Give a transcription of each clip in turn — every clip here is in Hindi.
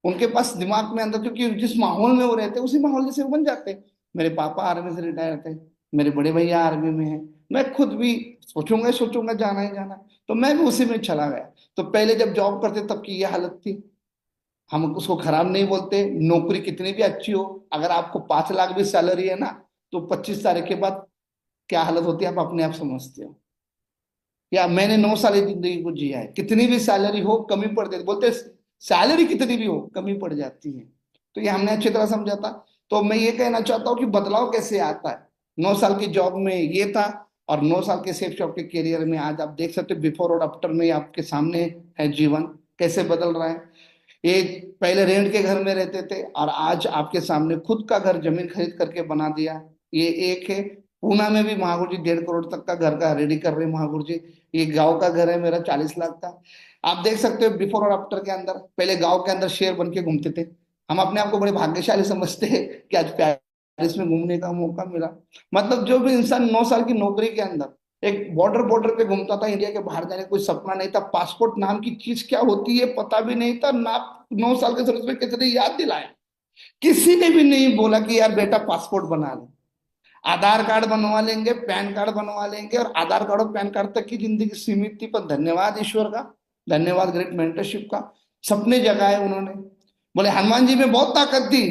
उनके पास दिमाग में अंदर, क्योंकि जिस माहौल में वो रहते उसी माहौल जैसे वो बन जाते। मेरे पापा आर्मी से रिटायर थे, मेरे बड़े भैया आर्मी में हैं, मैं खुद भी सोचूंगा ही सोचूंगा जाना ही जाना, तो मैं भी उसी में चला गया। तो पहले जब जॉब करते तब की ये हालत थी। हम उसको खराब नहीं बोलते, नौकरी कितनी भी अच्छी हो, अगर आपको 5 लाख भी सैलरी है ना, तो 25 तारीख के बाद क्या हालत होती है आप अपने आप समझते हो। या मैंने 9 साल की जिंदगी को जिया है, कितनी भी सैलरी हो कमी पड़ जाती, बोलते सैलरी कितनी भी हो कमी पड़ जाती है। तो ये हमने अच्छी तरह समझा था। तो मैं ये कहना चाहता हूँ कि बदलाव कैसे आता है। 9 साल की जॉब में ये था, और 9 साल के सेफ शॉप के करियर में आज आप देख सकते हो बिफोर और आफ्टर में आपके सामने है जीवन कैसे बदल रहा है। ये पहले रेंट के घर में रहते थे और आज आपके सामने खुद का घर जमीन खरीद करके बना दिया। ये एक है। पूना में भी महागुरु जी 1.5 करोड़ तक का घर का रेडी कर रहे हैं महागुरु जी। ये गांव का घर है मेरा 40 लाख का। आप देख सकते हो बिफोर और आफ्टर के अंदर, पहले गांव के अंदर शेर बन के घूमते थे। हम अपने आप को बड़े भाग्यशाली समझते हैं कि आज पेरिस में घूमने का मौका मिला। मतलब जो भी इंसान 9 साल की नौकरी के अंदर एक बॉर्डर बॉर्डर पे घूमता था, इंडिया के बाहर जाने का कोई सपना नहीं था, पासपोर्ट नाम की चीज क्या होती है पता भी नहीं था ना। 9 साल के सर्विस में किसी ने याद दिलाया, किसी ने भी नहीं बोला कि यार बेटा पासपोर्ट बना ले। आधार कार्ड बनवा लेंगे, पैन कार्ड बनवा लेंगे, और आधार कार्ड और पैन कार्ड तक की जिंदगी सीमित थी। पर धन्यवाद ईश्वर का, धन्यवाद ग्रेट मेंटरशिप का, सपने जगाए उन्होंने। बोले हनुमान जी में बहुत ताकत थी,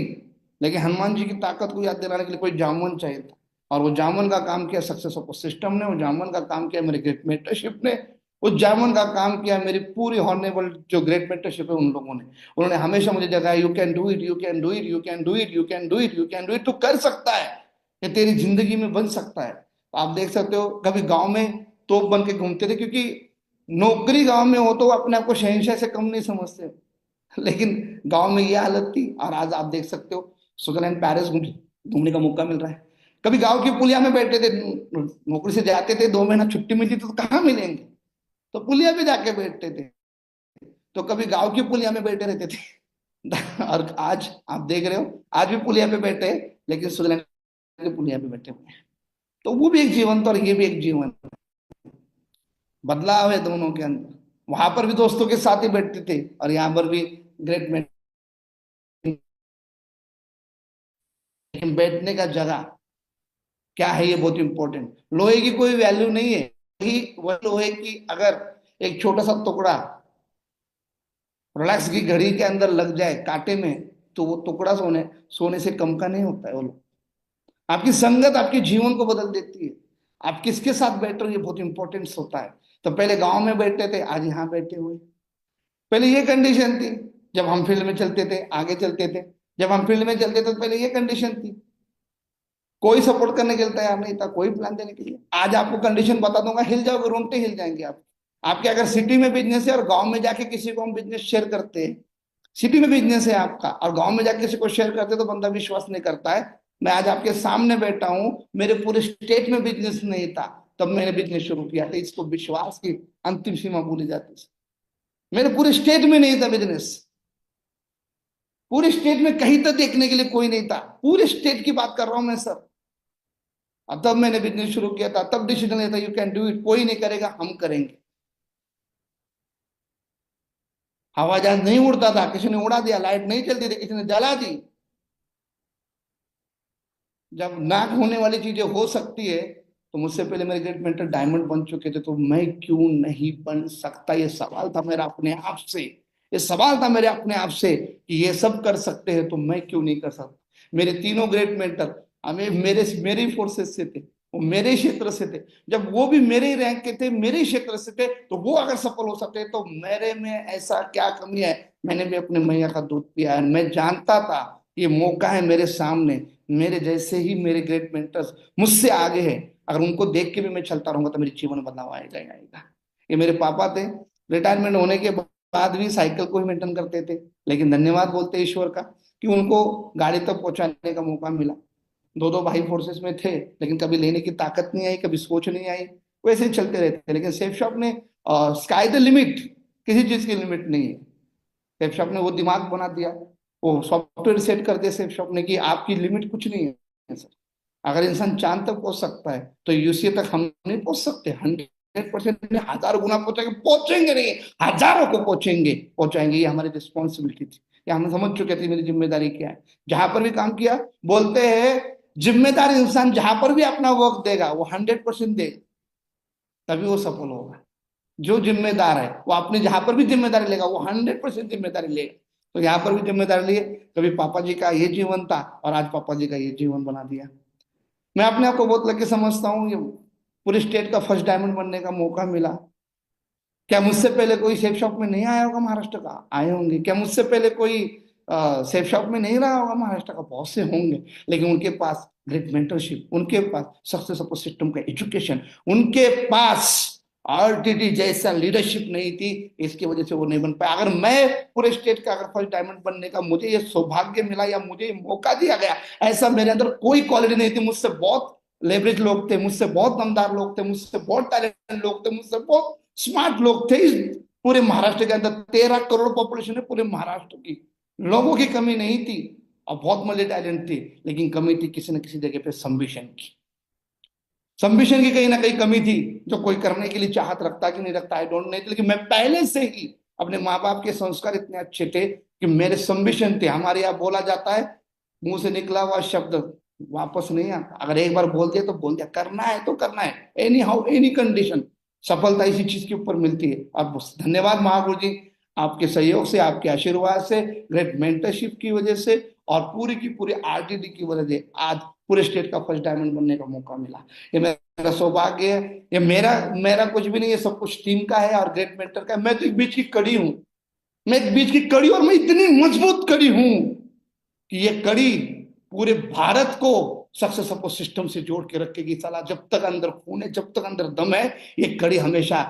लेकिन हनुमान जी की ताकत को याद दिलाने के लिए कोई जामुन चाहिए था, और वो जामुन का काम किया सक्सेस ऑफ सिस्टम ने, वो जामुन का काम किया मेरे ग्रेट मेंटरशिप ने, उस जामुन का काम किया मेरी पूरी हॉर्नेबल जो ग्रेट मेंटरशिप है उन लोगों ने। उन्होंने हमेशा मुझे जगाया, you can do it, you can do it, you can do it, you can do it, you can do it, तू कर सकता है, ये तेरी जिंदगी में बन सकता है। तो आप देख सकते हो कभी गांव में तोप बन के घूमते थे, क्योंकि नौकरी गांव में हो तो अपने आप को शहंशाह से कम नहीं समझते, लेकिन गांव में ये हालत थी। और आज आप देख सकते हो स्विट्जरलैंड पेरिस घूमने का मौका मिल रहा है। कभी गांव की पुलिया में बैठे थे, नौकरी से जाते थे, 2 महीना छुट्टी मिलती तो कहाँ मिलेंगे, तो पुलिया पे जाके बैठते थे। तो कभी गांव की पुलिया में बैठे रहते थे और आज आप देख रहे हो आज भी पुलिया पे बैठे हैं, लेकिन स्विट्जरलैंड की पुलिया पे बैठे हुए हैं। तो वो भी एक जीवन था और ये भी एक जीवन। बदलाव है दोनों के अंदर। वहां पर भी दोस्तों के साथ ही बैठते थे और यहाँ पर भी ग्रेट मैन। लेकिन बैठने का जगह क्या है ये बहुत इंपॉर्टेंट। लोहे की कोई वैल्यू नहीं है, ही वह लोहे की अगर एक छोटा सा टुकड़ा रोलेक्स की घड़ी के अंदर लग जाए कांटे में, तो वो टुकड़ा सोने सोने से कम का नहीं होता है। वो लोग, आपकी संगत आपके जीवन को बदल देती है। आप किसके साथ बैठ रहे हो ये बहुत इंपॉर्टेंस होता है। तो पहले गांव में बैठते थे, आज यहाँ बैठे हुए। पहले ये कंडीशन थी जब हम फील्ड में चलते थे, आगे चलते थे। जब हम फील्ड में चलते थे तो पहले ये कंडीशन थी, कोई सपोर्ट करने के लिए तैयार नहीं था, कोई प्लान देने के लिए। आज आपको कंडीशन बता दूंगा, हिल जाओगे, रोंगटे हिल जाएंगे आप। आपके अगर सिटी में बिजनेस है और गांव में जाके किसी को हम बिजनेस शेयर करते हैं, सिटी में बिजनेस है आपका और गांव में जाके किसी को शेयर करते तो बंदा विश्वास नहीं करता है। मैं आज आपके सामने बैठा हूं, मेरे पूरे स्टेट में बिजनेस नहीं था, तब मैंने बिजनेस शुरू किया था। इसको विश्वास की अंतिम सीमा बोली जाती है। मेरे पूरे स्टेट में नहीं था बिजनेस, पूरे स्टेट में कहीं तक देखने के लिए कोई नहीं था, पूरे स्टेट की बात कर रहा हूं मैं सर। अब तब मैंने बिजनेस शुरू किया था, तब डिसीजन लिया था यू कैन डू इट, कोई नहीं करेगा हम करेंगे। हवा जहाज नहीं उड़ता था, किसी ने उड़ा दिया, लाइट नहीं चलती थी, किसी ने जला दी। जब नाक होने वाली चीजें हो सकती है, तो मुझसे पहले मेरे ग्रेट मेंटर डायमंड बन चुके थे, तो मैं क्यों नहीं बन सकता। ये सवाल था मेरा अपने आप से, ये सवाल था मेरे अपने आप से कि ये सब कर सकते हैं तो मैं क्यों नहीं कर सकता। मेरे तीनों ग्रेट मेंटर हमें मेरी फोर्सेस से थे, वो मेरे ही क्षेत्र से थे। जब वो भी मेरे ही रैंक के थे, मेरे ही क्षेत्र से थे, तो वो अगर सफल हो सकते तो मेरे में ऐसा क्या कमी है। मैंने भी अपने मैया का दूध पिया है, मैं जानता था ये मौका है मेरे सामने। मेरे जैसे ही मेरे ग्रेट मेंटर्स मुझसे आगे हैं, अगर उनको देख के भी मैं चलता रहूंगा तो मेरे जीवन में बदलाव आएगा ही आएगा। ये मेरे पापा थे, रिटायरमेंट होने के बाद भी साइकिल को ही मेंटेन करते थे, लेकिन धन्यवाद बोलते ईश्वर का कि उनको गाड़ी तक पहुंचाने का मौका मिला। दो दो भाई फोर्सेस में थे, लेकिन कभी लेने की ताकत नहीं आई, कभी सोच नहीं आई, वैसे ही चलते रहते। लेकिन सेफ शॉप ने स्काई द लिमिट, किसी चीज की लिमिट नहीं है। सेफ शॉप ने वो दिमाग बना दिया, वो सॉफ्टवेयर सेट कर दिया सेफ शॉप ने कि आपकी लिमिट कुछ नहीं है सर। अगर इंसान चांद तक पहुंच सकता है तो यूसीए तक हम नहीं पहुंच सकते। 100% 1000 गुना पहुंचेंगे, पहुंचेंगे नहीं, हजारों को पहुंचेंगे, पहुंचाएंगे, ये हमारी रिस्पॉन्सिबिलिटी थी। कि हम समझ चुके थे मेरी जिम्मेदारी क्या है। जहां पर भी काम किया, बोलते हैं जिम्मेदार इंसान जहां पर भी अपना वक्त देगा वो 100% देगा, तभी वो सफल होगा। जो जिम्मेदार है वो अपने जहां पर भी जिम्मेदारी लेगा वो 100% जिम्मेदारी लेगा। तो यहाँ पर भी जिम्मेदारी लिए, कभी पापा जी का ये जीवन था और आज पापा जी का ये जीवन बना दिया। मैं अपने आप को बहुत लकी समझता हूँ, ये पूरे स्टेट का फर्स्ट डायमंड बनने का मौका मिला। क्या मुझसे पहले कोई सेफ शॉप में नहीं आया होगा महाराष्ट्र का? आए होंगे। क्या मुझसे पहले कोई सेफ शॉप में नहीं रहा होगा महाराष्ट्र का? बहुत से होंगे। लेकिन उनके पास ग्रेट मेंटरशिप, उनके पास सक्सेस सपोर्ट सिस्टम का एजुकेशन, उनके पास आरटीडी जैसा लीडरशिप नहीं थी, इसकी वजह से वो नहीं बन पाया। अगर मैं पूरे स्टेट का अगर फर्स्ट डायमंड बनने का मुझे ये सौभाग्य मिला या मुझे ये मौका दिया गया, ऐसा मेरे अंदर कोई क्वालिटी नहीं थी। मुझसे बहुत लेवरेज लोग थे, मुझसे बहुत दमदार लोग थे, मुझसे बहुत टैलेंटेड लोग थे, मुझसे बहुत स्मार्ट लोग थे। इस पूरे महाराष्ट्र के अंदर 13 करोड़ पॉपुलेशन है पूरे महाराष्ट्र की, लोगों की कमी नहीं थी और बहुत मजे टैलेंट थे। लेकिन कमी थी किसी न किसी जगह पे संबिशन की। संबिशन की कहीं ना कहीं कमी थी, जो कोई करने के लिए चाहत रखता कि नहीं रखता, आई डोंट नो। लेकिन मैं पहले से ही, अपने माँ बाप के संस्कार इतने अच्छे थे कि मेरे संबिशन थे। हमारे यहाँ बोला जाता है, मुंह से निकला हुआ शब्द वापस नहीं आता। अगर एक बार बोल दिया तो बोल दिया, करना है तो करना है, एनी हाउ एनी कंडीशन। सफलता इसी चीज के ऊपर मिलती है। अब धन्यवाद महागुरु जी, आपके सहयोग से, आपके आशीर्वाद से, ग्रेट मेंटरशिप की वजह से और पूरी की पूरी आरटीडी की वजह से आज पूरे स्टेट का फर्स्ट डायमंड बनने का मौका मिला। ये मेरा सौभाग्य है। ये मेरा मेरा कुछ भी नहीं है, सब कुछ टीम का है और ग्रेट मेंटर का है। मैं तो एक बीच की कड़ी हूं, मैं एक बीच की कड़ी, और मैं इतनी मजबूत कड़ी हूं कि ये कड़ी पूरे भारत को सक्सेस सपोर्ट सिस्टम से जोड़ के रखेगी। साला जब तक अंदर खून है, जब तक अंदर दम है, ये कड़ी हमेशा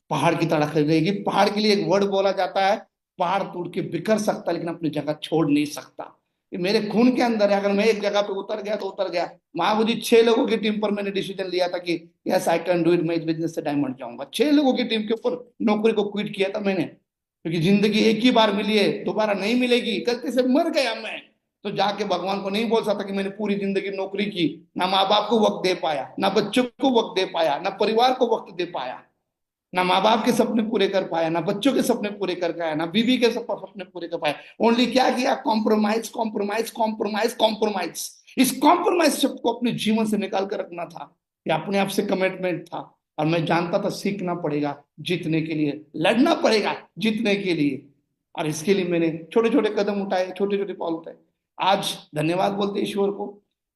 पहाड़ की तरह खड़ी रहेगी। पहाड़ के लिए एक वर्ड बोला जाता है, पहाड़ टूट के बिखर सकता है लेकिन अपनी जगह छोड़ नहीं सकता। ये मेरे खून के अंदर है। अगर मैं एक जगह पे उतर गया तो उतर गया। महाबुद्धि 6 लोगों की टीम पर मैंने डिसीजन लिया था कि yes I can do it, मैं इस बिजनेस से डायमंड जाऊंगा। 6 लोगों की टीम के ऊपर नौकरी को क्विट किया था मैंने, क्योंकि जिंदगी एक ही बार मिली है, दोबारा नहीं मिलेगी। गलती से मर गया मैं तो जाके भगवान को नहीं बोल सकता कि मैंने पूरी जिंदगी नौकरी की, ना माँ बाप को वक्त दे पाया, ना बच्चों को वक्त दे पाया, ना परिवार को वक्त दे पाया, ना माँ बाप के सपने पूरे कर पाया, ना बच्चों के सपने पूरे कर पाया, ना बीवी के सपने पूरे कर पाया। ओनली क्या किया? Compromise compromise compromise compromise. इस कॉम्प्रोमाइज शब्द को अपने जीवन से निकाल कर रखना था। ये अपने आप से कमिटमेंट था। और मैं जानता था सीखना पड़ेगा जीतने के लिए, लड़ना पड़ेगा जीतने के लिए। और इसके लिए मैंने छोटे छोटे कदम उठाए, छोटे छोटे पॉल उठाए। आज धन्यवाद बोलते ईश्वर को।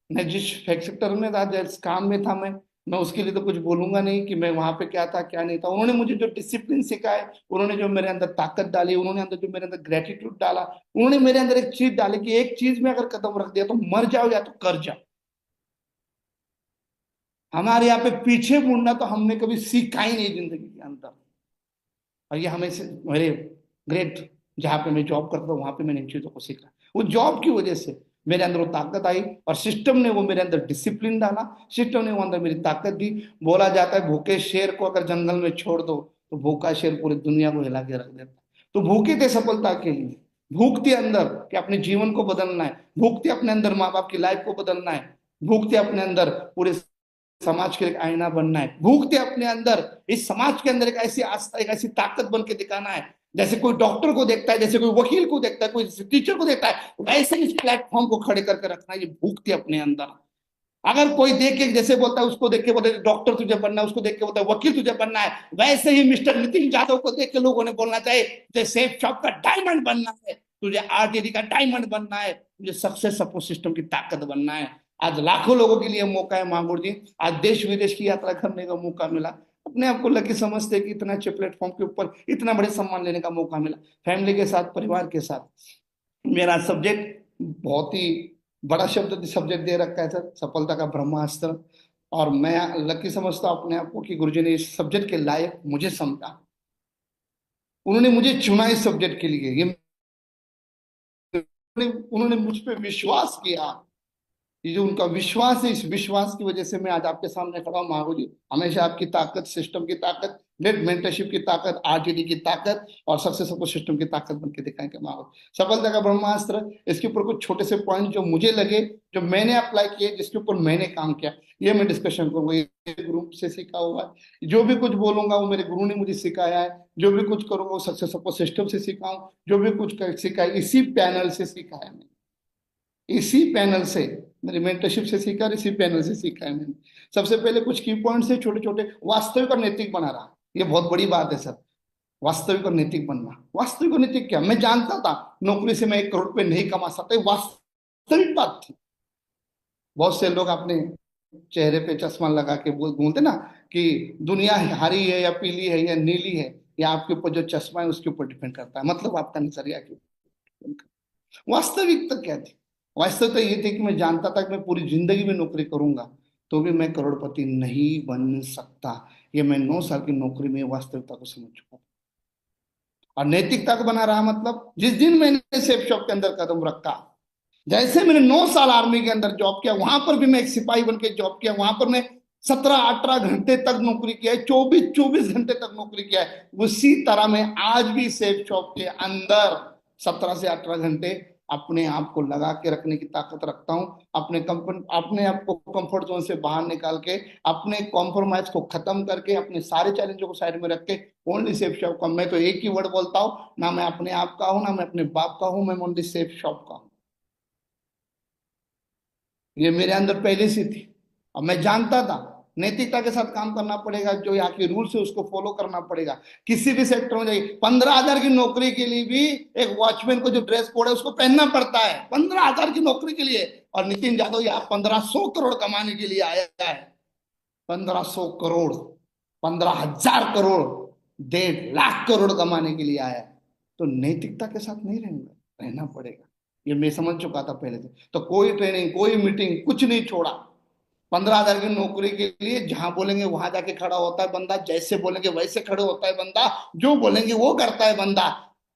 मैं जिस सेक्टर में था, जिस काम में था, मैं उसके लिए तो कुछ बोलूंगा नहीं कि मैं वहां पे क्या था क्या नहीं था। उन्होंने मुझे जो डिसिप्लिन सिखाए, उन्होंने जो मेरे अंदर ताकत डाली, उन्होंने अंदर जो मेरे अंदर ग्रेटिट्यूड डाला, उन्होंने मेरे अंदर एक चीज डाली कि एक चीज में अगर कदम रख दिया तो मर जाओ या तो कर जाओ। हमारे यहाँ पे पीछे मुड़ना तो हमने कभी सीखा ही नहीं जिंदगी के अंदर। और ये हमें मेरे ग्रेट, जहाँ पे मैं जॉब करता हूँ वहां पे मैंने इन चीजों को सीखा। वो जॉब की वजह से मेरे अंदर वो ताकत आई और सिस्टम ने वो मेरे अंदर डिसिप्लिन डाला, सिस्टम ने वो अंदर मेरी ताकत दी। बोला जाता है भूखे शेर को अगर जंगल में छोड़ दो तो भूखा शेर पूरी दुनिया को हिला के रख देता। तो भूखे थे सफलता के लिए, भूख थी अंदर कि अपने जीवन को बदलना है, भूख थी अपने अंदर माँ बाप की लाइफ को बदलना है, भूख थी अपने अंदर पूरे समाज के एक आईना बनना है, भूख थी अपने अंदर इस समाज के अंदर एक ऐसी आस्था, एक ऐसी ताकत बन के दिखाना है। जैसे कोई डॉक्टर को देखता है, जैसे कोई वकील को देखता है, कोई टीचर को देखता है, वैसे इस प्लेटफॉर्म को खड़े करके रखना है। ये भूख थी अपने अंदर। अगर कोई देख के जैसे बोलता है, उसको देख के बोलते डॉक्टर तुझे बनना है, उसको देख के बोलता है वकील तुझे बनना है, वैसे ही मिस्टर नितिन यादव को देख के लोगों ने बोलना चाहिए तुझे सेफ शॉप का डायमंड बनना है, तुझे आरटीडी का डायमंड बनना है, तुझे सक्सेस सपोर्ट सिस्टम की ताकत बनना है। आज लाखों लोगों के लिए मौका है मांगुर जी। आज देश विदेश की यात्रा करने का मौका मिला। अपने आप को लकी समझते हैं कि इतना अच्छे प्लेटफॉर्म के ऊपर इतना बड़े सम्मान लेने का मौका मिला, फैमिली के साथ, परिवार के साथ। मेरा सब्जेक्ट बहुत ही बड़ा शब्द सब्जेक्ट दे रखा है सर, सफलता का ब्रह्मास्त्र। और मैं लकी समझता हूँ अपने आप को कि गुरुजी ने इस सब्जेक्ट के लायक मुझे समझा, उन्होंने मुझे चुना इस सब्जेक्ट के लिए। ये उन्होंने मुझ पर विश्वास किया। ये जो उनका विश्वास है, इस विश्वास की वजह से मैं आज आपके सामने खड़ा हूँ। महागुरु जी हमेशा आपकी ताकत, सिस्टम की ताकत लेट मेंटरशिप की ताकत, आरटीडी की ताकत और सक्सेस सपोर्ट सिस्टम की ताकत बन के दिखाएंगे माहौल। सफलता का ब्रह्मास्त्र, इसके ऊपर कुछ छोटे से पॉइंट जो मुझे लगे, जो मैंने अप्लाई किए, जिसके ऊपर मैंने काम किया, ये मैं डिस्कशन करूंगा। ये गुरु से सीखा हुआ है, जो भी कुछ बोलूंगा वो मेरे गुरु ने मुझे सिखाया है, जो भी कुछ करूंगा वो सक्सेस सपोर्ट सिस्टम से सीखा हूं, जो भी कुछ सीखा है इसी पैनल से सीखा है मैंने, इसी पैनल से, मेरी मेंटरशिप से सीखा और इसी पैनल से सीखा है मैंने। सबसे पहले कुछ की पॉइंट से छोटे छोटे, वास्तविक और नैतिक बना रहा, ये बहुत बड़ी बात है सर। वास्तविक और नैतिक बनना, वास्तविक और नैतिक क्या, मैं जानता था नौकरी से मैं 1 करोड़ रुपए नहीं कमा सकता, ये वास्तविक बात थी। बहुत से लोग अपने चेहरे पे चश्मा लगा के बोलते ना कि दुनिया हरी है या पीली है या नीली है, या आपके ऊपर जो चश्मा है उसके ऊपर डिपेंड करता है, मतलब आपका नजरिया के ऊपर। वास्तविकता क्या थी? वास्तविकता ये थी कि मैं जानता था कि मैं पूरी जिंदगी में नौकरी करूंगा तो भी मैं करोड़पति नहीं बन सकता। ये मैं 9 साल की नौकरी में वास्तविकता को समझ चुका था। और नैतिकता को बना रहा, मतलब जिस दिन मैंने सेफ शॉप के अंदर कदम रखा, जैसे मैंने 9 साल आर्मी के अंदर जॉब किया, वहां पर भी मैं एक सिपाही बन के जॉब किया, वहां पर मैं 17-18 घंटे तक नौकरी किया है, 24-24 घंटे तक नौकरी किया है। उसी तरह मैं आज भी सेफ शॉप के अंदर 17 से 18 घंटे अपने आप को लगा के रखने की ताकत रखता हूं, अपने आप को कंफर्ट जोन से बाहर निकाल के, अपने कॉम्प्रोमाइज को खत्म करके, अपने सारे चैलेंजों को साइड में रख के ओनली सेफ शॉप का। मैं तो एक ही वर्ड बोलता हूं, ना मैं अपने आप का हूं, ना मैं अपने बाप का हूं, मैं ओनली सेफ शॉप का हूं। ये मेरे अंदर पहले से थी। और मैं जानता था नैतिकता के साथ काम करना पड़ेगा, जो यहाँ के रूल्स है उसको फॉलो करना पड़ेगा। किसी भी सेक्टर में जाइए, 15,000 की नौकरी के लिए भी एक वॉचमैन को जो ड्रेस कोड है उसको पहनना पड़ता है, 15,000 की नौकरी के लिए। और नितिन यादव यहाँ 1500 करोड़ कमाने के लिए आया है, 1500 करोड़, 15,000 करोड़, 1.5 लाख करोड़ कमाने के लिए आया है। तो नैतिकता के साथ नहीं रहूंगा, रहना पड़ेगा। ये मैं समझ चुका था पहले से। तो कोई ट्रेनिंग, कोई मीटिंग, कुछ नहीं छोड़ा। 15,000 की नौकरी के लिए जहां बोलेंगे वहां जाके खड़ा होता है बंदा, जैसे बोलेंगे वैसे खड़े होता है बंदा, जो बोलेंगे वो करता है बंदा।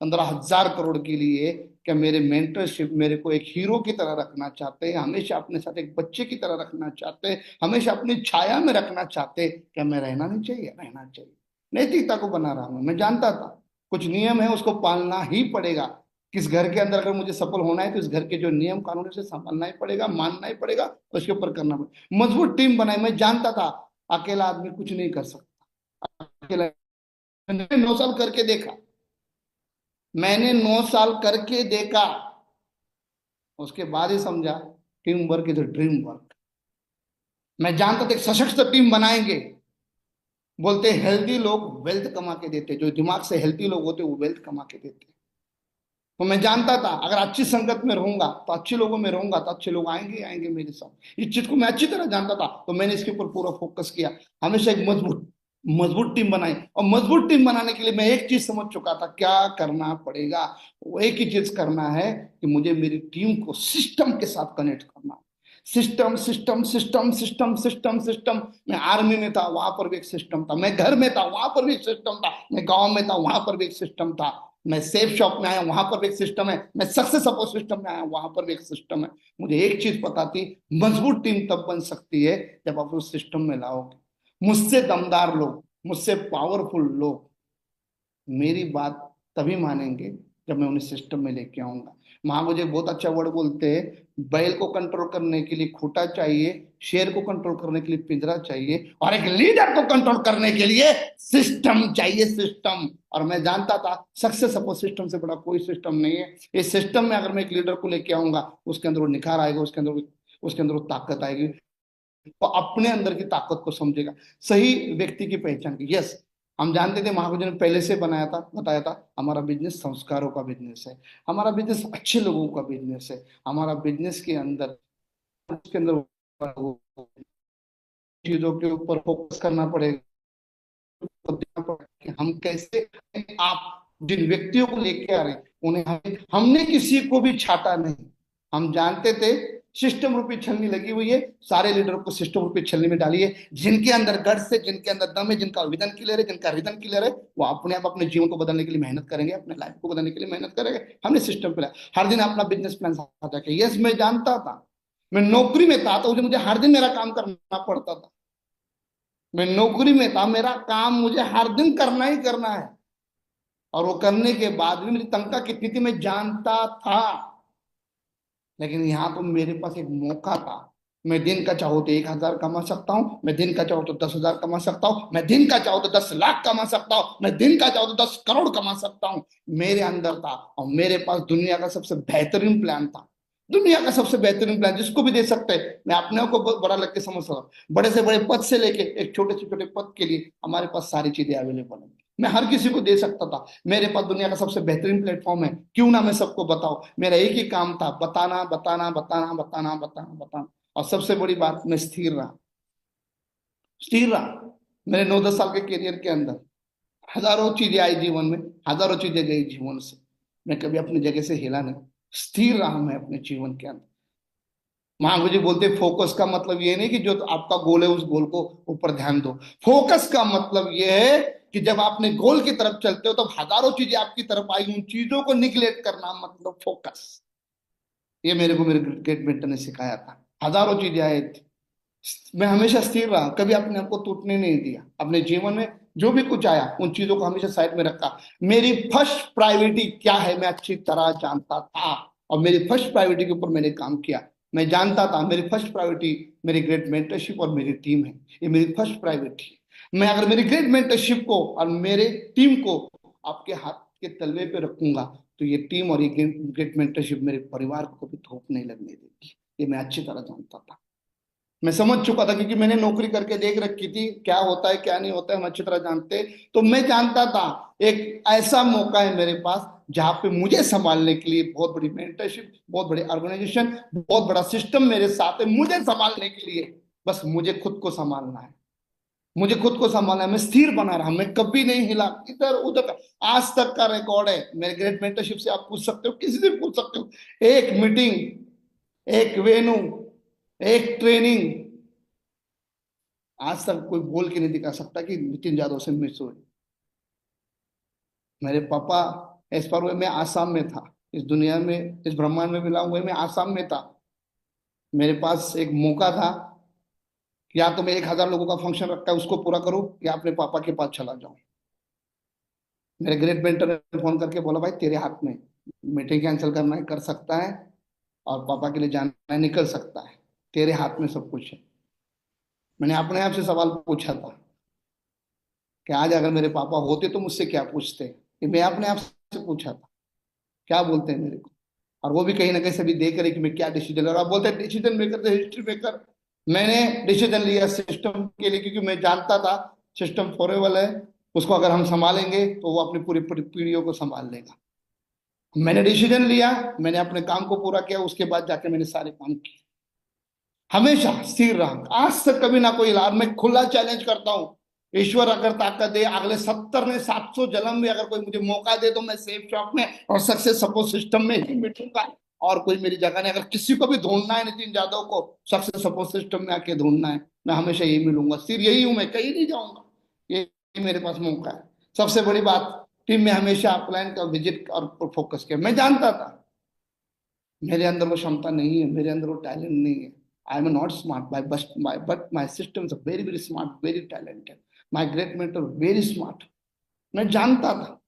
15,000 करोड़ के लिए क्या मेरे मेंटरशिप मेरे को एक हीरो की तरह रखना चाहते हैं, हमेशा अपने साथ एक बच्चे की तरह रखना चाहते हैं, हमेशा अपनी छाया में रखना चाहते हैं। क्या मैं रहना नहीं चाहिए? रहना चाहिए। नैतिकता को बना रहा मैं जानता था कुछ नियम है उसको पालना ही पड़ेगा। किस घर के अंदर अगर मुझे सफल होना है तो इस घर के जो नियम कानून है उसे संभालना ही पड़ेगा, मानना ही पड़ेगा, उसके ऊपर करना पड़ेगा। मजबूत टीम बनाई, मैं जानता था अकेला आदमी कुछ नहीं कर सकता। अकेला मैंने 9 साल करके देखा, मैंने 9 साल करके देखा, उसके बाद ही समझा team work is dream work. मैं जानता था एक सशक्त टीम बनाएंगे। बोलते हेल्दी लोग वेल्थ कमा के देते, जो दिमाग से हेल्दी लोग होते वो वेल्थ कमा के देते। तो मैं जानता था अगर अच्छी संगत में रहूंगा तो अच्छे लोगों में रहूंगा तो अच्छे लोग आएंगे ही आएंगे मेरे साथ। इस चीज को मैं अच्छी तरह जानता था, तो मैंने इसके ऊपर पूरा फोकस किया। हमेशा एक मजबूत मजबूत टीम बनाई, और मजबूत टीम बनाने के लिए मैं एक चीज समझ चुका था क्या करना पड़ेगा। वो एक ही चीज करना है कि मुझे मेरी टीम को सिस्टम के साथ कनेक्ट करना। System system system system system system. मैं आर्मी में था, वहां पर भी एक सिस्टम था। मैं घर में था, वहां पर भी एक सिस्टम था। मैं गांव में था, वहां पर भी एक सिस्टम था। मैं सेफ शॉप में आया, वहां पर भी एक सिस्टम है। मैं सक्सेस सपोर्ट सिस्टम में आया, वहां पर भी एक सिस्टम है। मुझे एक चीज पता थी, मजबूत टीम तब बन सकती है जब आप उस सिस्टम में लाओगे। मुझसे दमदार लोग, मुझसे पावरफुल लोग मेरी बात तभी मानेंगे जब मैं उन्हें सिस्टम में लेके आऊंगा। माँ मुझे बहुत अच्छा वर्ड बोलते हैं, बैल को कंट्रोल करने के लिए खूंटा चाहिए, शेर को कंट्रोल करने के लिए पिंजरा चाहिए, और एक लीडर को कंट्रोल करने के लिए सिस्टम चाहिए, सिस्टम। और मैं जानता था सक्सेस सपोर्ट सिस्टम से बड़ा कोई सिस्टम नहीं है। इस सिस्टम में अगर मैं एक लीडर को लेके आऊंगा, उसके अंदर वो निखार आएगा, उसके अंदर वो ताकत आएगी। वो अपने अंदर की ताकत को समझेगा, सही व्यक्ति की पहचान की। यस, हम जानते थे, महावीर जी ने पहले से बनाया था, बताया था, हमारा बिजनेस संस्कारों का बिजनेस है, हमारा बिजनेस अच्छे लोगों का बिजनेस है। हमारा बिजनेस के अंदर चीजों के ऊपर फोकस करना पड़ेगा कि हम कैसे, आप जिन व्यक्तियों को लेके आ रहे हैं उन्हें हमने किसी को भी छाटा नहीं। हम जानते थे सिस्टम रूपी छलनी लगी हुई है, सारे लीडरों को सिस्टम रूपी छलनी में डालिए। जिनके अंदर गट्स है, जिनके अंदर दम है, जिनका विजन क्लियर है, जिनका रिदम क्लियर है, वो अपने आप अपने जीवन को बदलने के लिए मेहनत करेंगे, अपने लाइफ को बदलने के लिए मेहनत करेंगे। हमने सिस्टम पे हर दिन अपना बिजनेस प्लान साझा किया। यस, मैं जानता था, मैं नौकरी में था तो मुझे हर दिन मेरा काम करना पड़ता था। मैं नौकरी में था, मेरा काम मुझे हर दिन करना ही करना है, और वो करने के बाद भी मेरी तनख्वाह कितनी थी मैं जानता था। लेकिन यहाँ तो मेरे पास एक मौका था। मैं दिन का चाहूँ तो 1,000 कमा सकता हूँ, मैं दिन का चाहूँ तो 10,000 कमा सकता हूँ, मैं दिन का चाहूँ तो 10 लाख कमा सकता हूँ, मैं दिन का चाहूँ तो 10 करोड़ कमा सकता हूँ। मेरे अंदर था, और मेरे पास दुनिया का सबसे बेहतरीन प्लान था। दुनिया का सबसे बेहतरीन प्लान जिसको भी दे सकते हैं। मैं अपने आप को बड़ा लग के समझ रहा हूँ, बड़े से बड़े पद से लेके एक छोटे से छोटे पद के लिए हमारे पास सारी चीजें अवेलेबल है। मैं हर किसी को दे सकता था। मेरे पास दुनिया का सबसे बेहतरीन प्लेटफॉर्म है, क्यों ना मैं सबको बताऊं। मेरा एक ही काम था, बताना बताना बताना बताना बताना बताना। और सबसे बड़ी बात, मैं स्थिर रहा, स्थिर रहा। मेरे 9-10 साल के करियर के अंदर हजारों चीजें आई जीवन में, हजारों चीजें गई जीवन से, मैं कभी अपनी जगह से हिला नहीं। स्थिर रहा मैं अपने जीवन के अंदर। महावीर जी बोलते फोकस का मतलब ये नहीं कि जो आपका गोल है उस गोल को ऊपर ध्यान दो। फोकस का मतलब ये है कि जब आपने गोल की तरफ चलते हो तब हजारों चीजें आपकी तरफ आई, उन चीजों को निगलेक्ट करना मतलब फोकस। ये मेरे को मेरे क्रिकेट मेंटर ने सिखाया था। हजारों चीजें आई थी, मैं हमेशा स्थिर रहा, कभी अपने आप को टूटने नहीं दिया। अपने जीवन में जो भी कुछ आया उन चीजों को हमेशा साइड में रखा। मेरी फर्स्ट प्रायोरिटी क्या है मैं अच्छी तरह जानता था, और मेरी फर्स्ट प्रायोरिटी के ऊपर मैंने काम किया। मैं जानता था मेरी फर्स्ट प्रायोरिटी मेरी ग्रेट मेंटरशिप और मेरी टीम है, ये मेरी फर्स्ट प्रायोरिटी है। मैं अगर मेरी ग्रेट मेंटरशिप को और मेरे टीम को आपके हाथ के तलवे पे रखूंगा, तो ये टीम और ये ग्रेट मेंटरशिप मेरे परिवार को कभी धोख नहीं लगने देगी। ये मैं अच्छी तरह जानता था, मैं समझ चुका था, क्योंकि मैंने नौकरी करके देख रखी थी क्या होता है क्या नहीं होता है, हम अच्छी तरह जानते। तो मैं जानता था एक ऐसा मौका है मेरे पास जहां पे मुझे संभालने के लिए बहुत बड़ी मेंटरशिप, बहुत बड़ी ऑर्गेनाइजेशन, बहुत बड़ा सिस्टम मेरे साथ है मुझे संभालने के लिए। बस मुझे खुद को संभालना है, मुझे खुद को संभालना है। मैं स्थिर बना रहा, मैं कभी नहीं हिला इधर उधर का। आज तक का रिकॉर्ड है मेरे ग्रेट मेंटरशिप से, आप पूछ सकते हो, किसी से पूछ सकते हो। एक मीटिंग, एक वेन्यू, एक ट्रेनिंग, आज तक कोई बोल के नहीं दिखा सकता कि नितिन यादव से मिस हुई। मेरे पापा इस पर हुए, मैं आसाम में था, इस दुनिया में इस ब्रह्मांड में मिला हुए मैं आसाम में था। मेरे पास एक मौका था, या तो मैं 1,000 लोगों का फंक्शन रखता है उसको पूरा करूं, या अपने पापा के पास चला जाऊं। मेरे ग्रेट मेंटर ने फोन करके बोला भाई तेरे हाथ में, मीटिंग कैंसिल करना है कर सकता है, और पापा के लिए जाना है निकल सकता है, तेरे हाथ में सब कुछ है। मैंने अपने आप से सवाल पूछा था कि आज अगर मेरे पापा होते तो मुझसे क्या पूछते, ये मैं अपने आप से पूछा था, क्या बोलते हैं मेरे को। और वो भी कहीं ना कहीं सभी देख रहे कि मैं क्या डिसीजन ले रहा हूं। आप बोलते हैं डिसीजन मेकर थे हिस्ट्री मेकर। मैंने डिसीजन लिया सिस्टम के लिए, क्योंकि मैं जानता था सिस्टम फॉरएवर है, उसको अगर हम संभालेंगे तो वो अपनी पूरी पूरी पीढ़ियों को संभाल लेगा। मैंने डिसीजन लिया, मैंने अपने काम को पूरा किया, उसके बाद जाके मैंने सारे काम किए। हमेशा स्थिर रहा, आज तक कभी ना कोई लाभ। मैं खुला चैलेंज करता हूँ, ईश्वर अगर ताकत दे अगले 70 ने 700 जन्म में अगर कोई मुझे मौका दे तो मैं सेफ शॉप में और सक्सेस सपोर्ट सिस्टम में ही मिटूंगा, और कोई मेरी जगह नहीं। अगर किसी को भी ढूंढना है नितिन यादव को सक्सेस सपोर्ट सिस्टम में आके ढूंढना है, मैं हमेशा यही मिलूंगा, सिर्फ यही हूं, मैं कहीं नहीं जाऊंगा। ये मेरे पास मौका है। सबसे बड़ी बात, टीम में हमेशा प्लान का विजिट और फोकस किया। मैं जानता था मेरे अंदर वो क्षमता नहीं है, मेरे अंदर वो टैलेंट नहीं है। आई am not smart bye but my systems very very smart, very talented. My great mentor very smart. मैं जानता था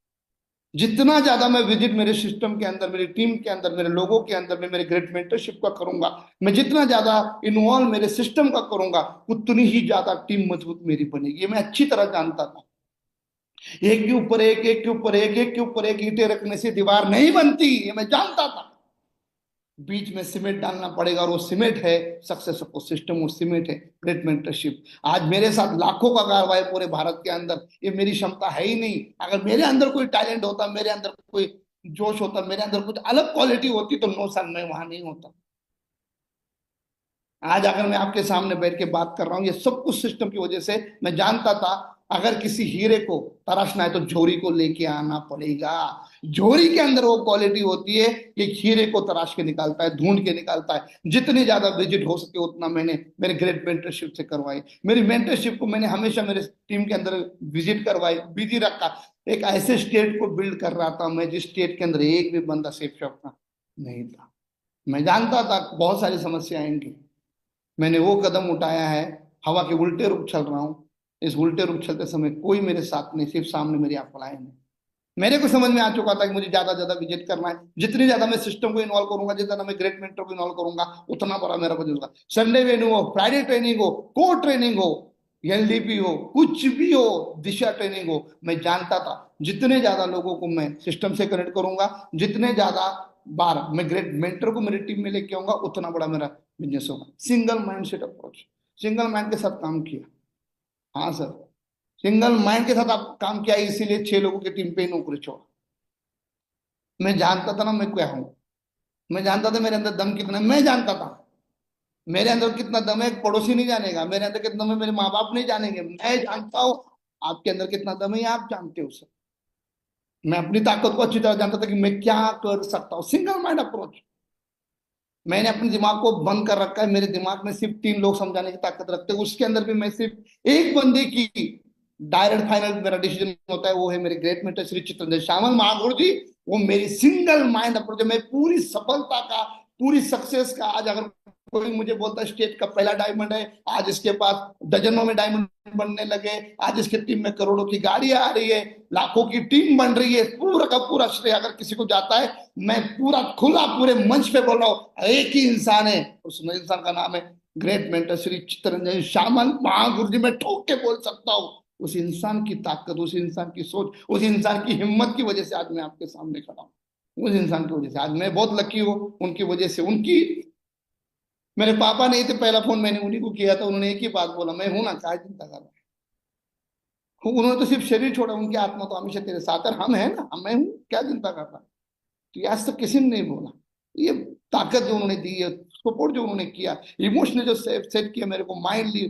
जितना ज्यादा मैं विजिट मेरे सिस्टम के अंदर, मेरी टीम के अंदर, मेरे लोगों के अंदर में मेरे ग्रेट मेंटरशिप का करूंगा, मैं जितना ज्यादा इन्वॉल्व मेरे सिस्टम का करूंगा, उतनी ही ज्यादा टीम मजबूत मेरी बनेगी। ये मैं अच्छी तरह जानता था। एक के ऊपर एक, एक के ऊपर एक के ऊपर एक ईंटें रखने से दीवार नहीं बनती, ये मैं जानता था। बीच में सीमेंट डालना पड़ेगा, और वो सीमेंट है सक्सेस सपोर्ट सिस्टम, वो सीमेंट है ग्रेट मेंटरशिप। आज मेरे साथ लाखों का कारवा है पूरे भारत के अंदर, ये मेरी क्षमता है ही नहीं। अगर मेरे अंदर कोई टैलेंट होता, मेरे अंदर कोई जोश होता, मेरे अंदर कुछ अलग क्वालिटी होती, तो 9 साल में वहां नहीं होता। आज अगर मैं आपके सामने बैठ के बात कर रहा हूँ, ये सब कुछ सिस्टम की वजह से। मैं जानता था अगर किसी हीरे को तराशना है तो झोरी को लेके आना पड़ेगा। झोरी के अंदर वो क्वालिटी होती है, ये हीरे को तराश के निकालता है, ढूंढ के निकालता है। जितनी ज्यादा विजिट हो सके उतना मैंने मेरे ग्रेट मेंटरशिप से करवाई। मेरी मेंटरशिप को मैंने हमेशा मेरे टीम के अंदर विजिट करवाई, बिजी रखा। एक ऐसे स्टेट को बिल्ड कर रहा था मैं जिस स्टेट के अंदर एक भी बंदा सेफ शॉप का नहीं था। मैं जानता था बहुत सारी समस्या आएंगी, मैंने वो कदम उठाया है, हवा के उल्टे रुख चल रहा हूँ। इस उल्टे रूप चलते समय कोई मेरे साथ नहीं, सिर्फ सामने मेरी आंखें हैं। मेरे को समझ में आ चुका था कि मुझे ज्यादा विजिट करना है। जितनी ज्यादा मैं सिस्टम को इन्वॉल्व करूंगा, जितना मैं ग्रेट मेंटर को इन्वॉल्व करूंगा, उतना बड़ा मेरा बजट होगा। संडे ट्रेनिंग हो, फ्राइडे ट्रेनिंग हो, कोर ट्रेनिंग हो, एलडीपी हो, कुछ भी हो, दिशा ट्रेनिंग हो, मैं जानता था जितने ज्यादा लोगों को मैं सिस्टम से कनेक्ट करूंगा, जितने ज्यादा बार मैं ग्रेट मेंटर को मेरी टीम में लेके आऊंगा, उतना बड़ा मेरा बिजनेस होगा। Single mind set approach, single mind के साथ काम किया। हाँ सर, सिंगल माइंड के साथ आप काम किया, इसीलिए 6 लोगों की टीम पे ही नौकरी छोड़ा। मैं जानता था ना मैं क्या हूं, मैं जानता था मेरे अंदर दम कितना है, मैं जानता था मेरे अंदर कितना दम है, एक पड़ोसी नहीं जानेगा मेरे अंदर कितना दम है, मेरे माँ बाप नहीं जानेंगे, मैं जानता हूँ। आपके अंदर कितना दम है ये आप जानते हो सर। मैं अपनी ताकत को अच्छी तरह जानता था कि मैं क्या कर सकता हूँ। सिंगल माइंड अप्रोच, मैंने अपने दिमाग को बंद कर रखा है। मेरे दिमाग में सिर्फ 3 लोग समझाने की ताकत रखते हैं, उसके अंदर भी मैं सिर्फ एक बंदे की डायरेक्ट फाइनल मेरा डिसीजन होता है, वो है मेरे ग्रेट मेंटर श्री चित्रंजन श्यामल महागुरु जी। वो मेरी सिंगल माइंड अप्रोच है। मैं पूरी सफलता का, पूरी सक्सेस का, आज अगर कोई मुझे बोलता है स्टेट का पहला डायमंड है, आज इसके पास डजनों में डायमंड बनने लगे, आज इसकी टीम में करोड़ों की गाड़ियां आ रही है, लाखों की टीम बन रही है, पूरा का पूरा श्रेय अगर किसी को जाता है, मैं पूरा खुला पूरे मंच पे बोल रहा हूँ, एक ही इंसान है, उस इंसान का नाम है ग्रेट मेंटर श्री चित्तरंजन श्यामल महागुरु जी। मैं ठोक के बोल सकता हूँ, उस इंसान की ताकत, उस इंसान की सोच, उस इंसान की हिम्मत की वजह से आज मैं आपके सामने खड़ा हूँ। उस इंसान की वजह से आज मैं बहुत लकी हूँ, उनकी वजह से। उनकी, मेरे पापा नहीं थे, पहला फोन मैंने उन्हीं को किया था, उन्होंने एक ही बात बोला, मैं हूं ना, क्या चिंता कर रहा है। उन्होंने तो सिर्फ शरीर छोड़ा, उनकी आत्मा तो हमेशा तेरे साथ है, हम है ना, मैं हूँ, क्या चिंता कर रहा है। तो ये आज तक किसी ने नहीं बोला। ये ताकत जो उन्होंने दी है, सपोर्ट जो उन्होंने किया, इमोशनल जो सेट किया मेरे को, माइंडली,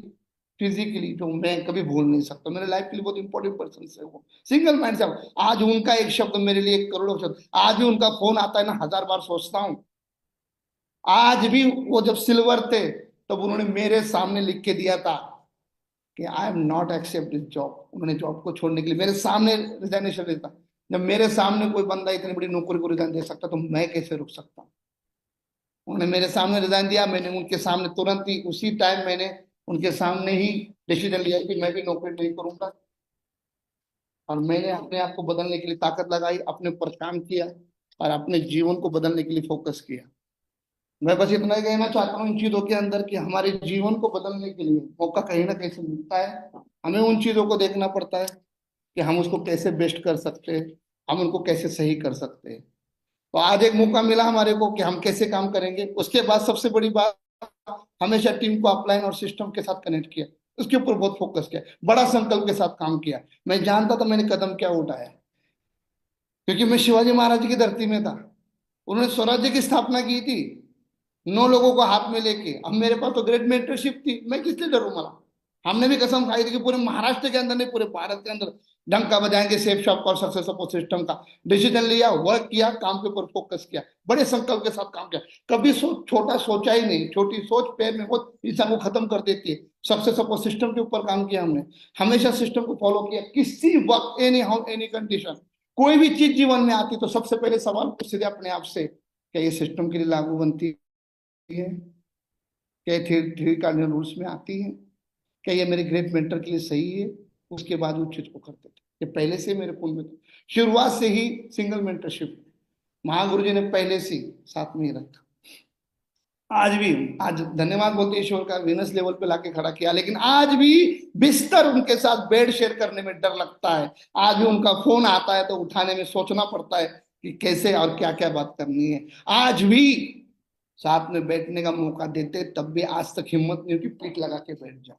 फिजिकली, जो मैं कभी भूल नहीं सकता। मेरे लाइफ के लिए बहुत इंपॉर्टेंट पर्सन है वो, सिंगल माइंड से। आज उनका एक शब्द मेरे लिए 1 करोड़ शब्द। आज भी उनका फोन आता है ना, 1000 बार सोचता हूँ। आज भी वो जब सिल्वर थे, तब उन्होंने मेरे सामने लिख के दिया था कि I am not accept this job. उन्होंने जॉब को छोड़ने के लिए मेरे सामने रिजाइनेशन देता। जब मेरे सामने कोई बंदा इतनी बड़ी नौकरी को रिजाइन दे सकता, तो मैं कैसे रुक सकता हूँ। उन्होंने मेरे सामने रिजाइन दिया, मैंने उनके सामने तुरंत ही उसी टाइम मैंने उनके सामने ही डिसीजन लिया कि मैं भी नौकरी नहीं करूंगा। और मैंने अपने आप को बदलने के लिए ताकत लगाई, अपने ऊपर काम किया, और अपने जीवन को बदलने के लिए फोकस किया। मैं बस इतना ही कहना चाहता हूँ इन चीजों के अंदर कि हमारे जीवन को बदलने के लिए मौका कहीं ना कहीं से मिलता है। हमें उन चीजों को देखना पड़ता है कि हम उसको कैसे बेस्ट कर सकते हैं, हम उनको कैसे सही कर सकते हैं। तो आज एक मौका मिला हमारे को कि हम कैसे काम करेंगे। उसके बाद सबसे बड़ी बात, हमेशा टीम को अपलाइन और सिस्टम के साथ कनेक्ट किया, उसके ऊपर बहुत फोकस किया, बड़ा संकल्प के साथ काम किया। मैं जानता था मैंने कदम क्या उठाया, क्योंकि मैं शिवाजी महाराज जी की धरती में था। उन्होंने स्वराज्य की स्थापना की थी 9 लोगों को हाथ में लेके। अब मेरे पास तो ग्रेट मेंटरशिप थी, मैं किस लिए डरूं मला। हमने भी कसम खाई थी कि पूरे महाराष्ट्र के अंदर नहीं, पूरे भारत के अंदर डंका बजाएंगे सेफ शॉप और सक्सेस सपोर्ट सिस्टम का। डिसीजन लिया, वर्क किया, काम के ऊपर फोकस किया, बड़े संकल्प के साथ काम किया। कभी छोटा सोचा ही नहीं। छोटी सोच पैर में बहुत इंसान को खत्म कर देती है। सक्सेस सपोर्ट सिस्टम के ऊपर काम किया हमने, हमेशा सिस्टम को फॉलो किया। किसी वक्त, एनी हाउ, एनी कंडीशन, कोई भी चीज जीवन में आती तो सबसे पहले सवाल पूछते थे अपने आप से, क्या ये सिस्टम के लिए लागू बनती है, क्या थ्री थ्री कार्डिनल रूल्स में आती है, क्या ये मेरे ग्रेट मेंटर के लिए सही है। उसके बाद उस चीज को करते थे। ये पहले से मेरे पुल में थे, शुरुआत से ही सिंगल मेंटरशिप महागुरु जी ने पहले से साथ में ही रखा। आज भी, आज धन्यवाद बोलते ईश्वर का, विनस लेवल पे लाके खड़ा किया, लेकिन आज भी बिस्तर उनके साथ बेड शेयर करने में डर लगता है। आज भी उनका फोन आता है तो उठाने में सोचना पड़ता है कि कैसे और क्या क्या बात करनी है। आज भी साथ में बैठने का मौका देते, तब भी आज तक हिम्मत नहीं होती पीठ लगा के बैठ जाओ।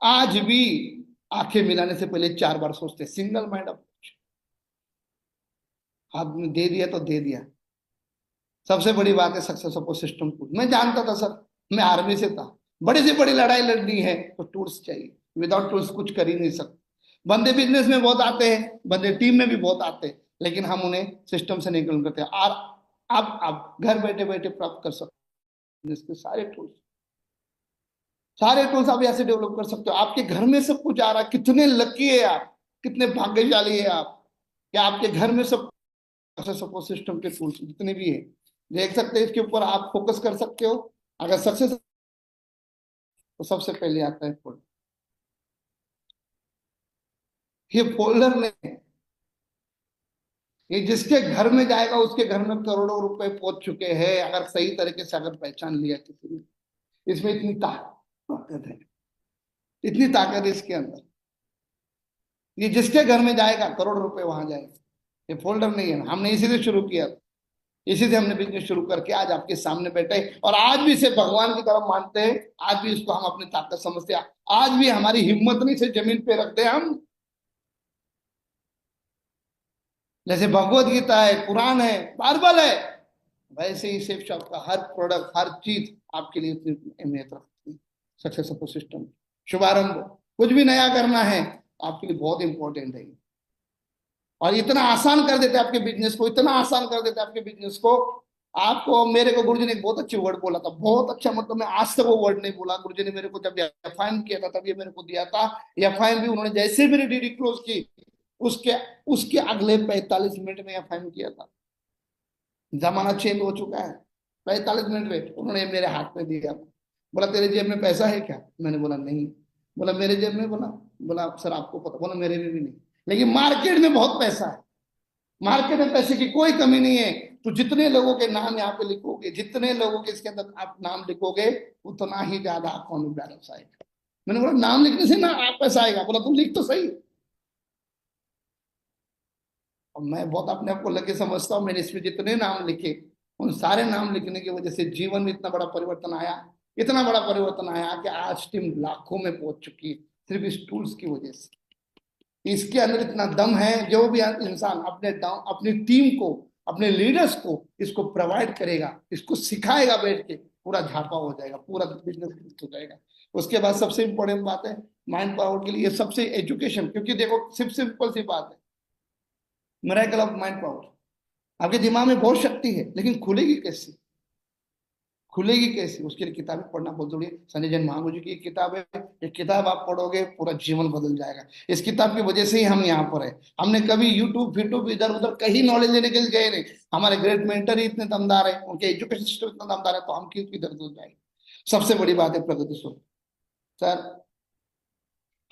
आज भी आंखें मिलाने से पहले 4 बार सोचते। सिंगल माइंड अप्रोच, हाथ में दे दिया तो दे दिया। सबसे बड़ी बात है सक्सेस सपोर्ट सिस्टम टूल। मैं जानता था सर, मैं आर्मी से था, बड़ी से बड़ी लड़ाई लड़नी है तो टूल्स चाहिए, विदाउट टूल्स कुछ कर ही नहीं सकते। बंदे बिजनेस में बहुत आते हैं, बंदे टीम में भी बहुत आते हैं, लेकिन हम उन्हें सिस्टम से नहीं करते। और आप घर बैठे बैठे प्राप्त कर सकते हैं जिसके सारे टूल्स, सारे टूल्स आप ऐसे डेवलप कर सकते हो। आपके घर में सब कुछ आ रहा है, कितने लकी है आप, कितने भाग्यशाली है आप, कि आपके घर में सब सपोर्ट सिस्टम के टूल्स जितने भी है देख सकते हैं। इसके ऊपर आप फोकस कर सकते हो। अगर सक्सेस, तो सबसे पहले आता है फुल। ये फोल्डर नहीं है। ये जिसके घर में जाएगा उसके घर में करोड़ों रुपए पहुंच चुके हैं, अगर सही तरीके से अगर पहचान लिया किसी ने। इसमें इतनी ताकत है, इतनी ताकत है इसके अंदर। ये जिसके घर में जाएगा करोड़ रुपए वहां जाएगा। ये फोल्डर नहीं है, हमने इसी से शुरू किया, इसी से हमने बिजनेस शुरू करके आज आपके सामने बैठे, और आज भी इसे भगवान की तरफ मानते हैं, आज भी इसको हम अपनी ताकत समझते हैं, आज भी हमारी हिम्मत नहीं से जमीन पे रखते हैं हम। जैसे भगवत गीता है, कुरान है, बाइबल है, वैसे ही सेफ शॉप का हर प्रोडक्ट, हर चीज आपके लिए उतनी अहमियत रखती है। सक्सेस सपोर्ट सिस्टम शुभारंभ, कुछ भी नया करना है आपके लिए बहुत इंपॉर्टेंट है। और इतना आसान कर देते हैं आपके बिजनेस को, इतना आसान कर देते हैं आपके बिजनेस को। आपको, मेरे को गुरुजी ने एक बहुत अच्छी वर्ड बोला था, बहुत अच्छा, मतलब मैं आज तक वो वर्ड नहीं बोला। गुरुजी ने मेरे को जब एफआईएम किया था तब ये मेरे को दिया था। एफआईएम भी उन्होंने जैसे मेरी डीडी क्लोज की, उसके उसके अगले 45 मिनट में एफआईएम किया था। जमाना चेंज हो चुका है। 45 मिनट में उन्होंने मेरे हाथ में दिया, बोला तेरे जेब में पैसा है क्या? मैंने बोला नहीं। बोला मेरे जेब में? बोला बोला सर आपको पता? बोला मेरे में भी नहीं, लेकिन मार्केट में बहुत पैसा है, मार्केट में पैसे की कोई कमी नहीं है। तो जितने लोगों के नाम यहाँ पे लिखोगे, जितने लोगों के इसके अंदर आप नाम लिखोगे, उतना ही ज्यादा अकाउंट में बैलेंस आएगा। मैंने बोला नाम लिखने से ना आप पैसा आएगा? बोला तुम लिख तो सही। और मैं बहुत अपने आप को लगे समझता हूँ, मैंने इसमें जितने नाम लिखे, उन सारे नाम लिखने की वजह से जीवन में इतना बड़ा परिवर्तन आया, इतना बड़ा परिवर्तन आया कि आज टीम लाखों में पहुंच चुकी है, सिर्फ इस टूल्स की वजह से। इसके अंदर इतना दम है, जो भी इंसान अपनी टीम को, अपने लीडर्स को इसको प्रोवाइड करेगा, इसको सिखाएगा बैठ के, पूरा झापा हो जाएगा, पूरा बिजनेस हो जाएगा। उसके बाद सबसे इंपॉर्टेंट बात है माइंड पावर के लिए सबसे एजुकेशन, क्योंकि देखो सिर्फ सिंपल सी बात है, मिरेकल ऑफ माइंड पावर। आपके दिमाग में बहुत शक्ति है, लेकिन खुलेगी कैसे? खुलेगी कैसे? उसके लिए किताबें पढ़ना बहुत जरूरी है। संजय जैन महागुरु जी की एक किताब है, एक किताब आप पढ़ोगे पूरा जीवन बदल जाएगा। इस किताब की वजह से ही हम यहाँ पर है। हमने कभी यूट्यूब फिट्यूब इधर उधर कहीं नॉलेज लेने के लिए गए नहीं। हमारे ग्रेट मेंटर ही इतने दमदार है, उनके एजुकेशन सिस्टम इतना दमदार है, तो हम क्यों इधर उधर जाएंगे? सबसे बड़ी बात है प्रगति स्वरूप सर,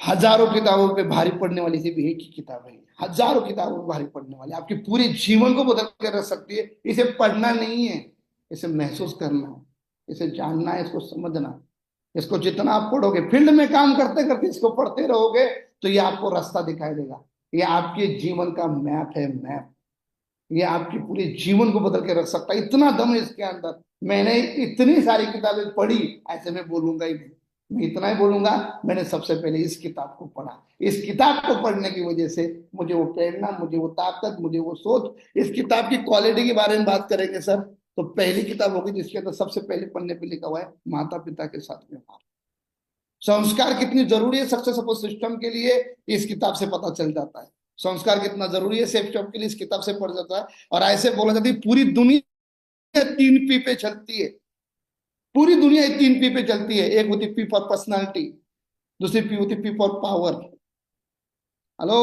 हजारों किताबों पे भारी पड़ने वाली सिर्फ एक ही किताब है, हजारों किताबों पे भारी पड़ने वाली, आपके पूरे जीवन को बदल कर रख सकती है। इसे पढ़ना नहीं है, इसे महसूस करना है, इसे जानना है, इसको समझना है। इसको जितना आप पढ़ोगे, फील्ड में काम करते करते इसको पढ़ते रहोगे, तो ये आपको रास्ता दिखाई देगा। ये आपके जीवन का मैप है, मैप। ये आपके पूरे जीवन को बदल के रख सकता है, इतना दम है इसके अंदर। मैंने इतनी सारी किताबें पढ़ी, ऐसे में बोलूंगा ही नहीं, मैं इतना ही बोलूंगा, मैंने सबसे पहले इस किताब को पढ़ा। इस किताब को पढ़ने की वजह से मुझे वो प्रेरणा, मुझे वो ताकत, मुझे वो सोच। इस किताब की क्वालिटी के बारे में बात करेंगे सर, तो पहली किताब होगी जिसके अंदर सबसे पहले पन्ने पे लिखा हुआ है माता पिता के साथ व्यवहार। संस्कार कितनी जरूरी है सक्सेस सपोर्ट सिस्टम के लिए, इस किताब से पता चल जाता है। संस्कार कितना जरूरी है सेफ जॉब के लिए, इस किताब से पढ़ जाता है। और ऐसे बोला जाता है पूरी दुनिया 3 पी पे चलती है, पूरी दुनिया 3 पी पे चलती है। एक होती पी फॉर पर्सनालिटी, दूसरी पी होती P for power. Hello,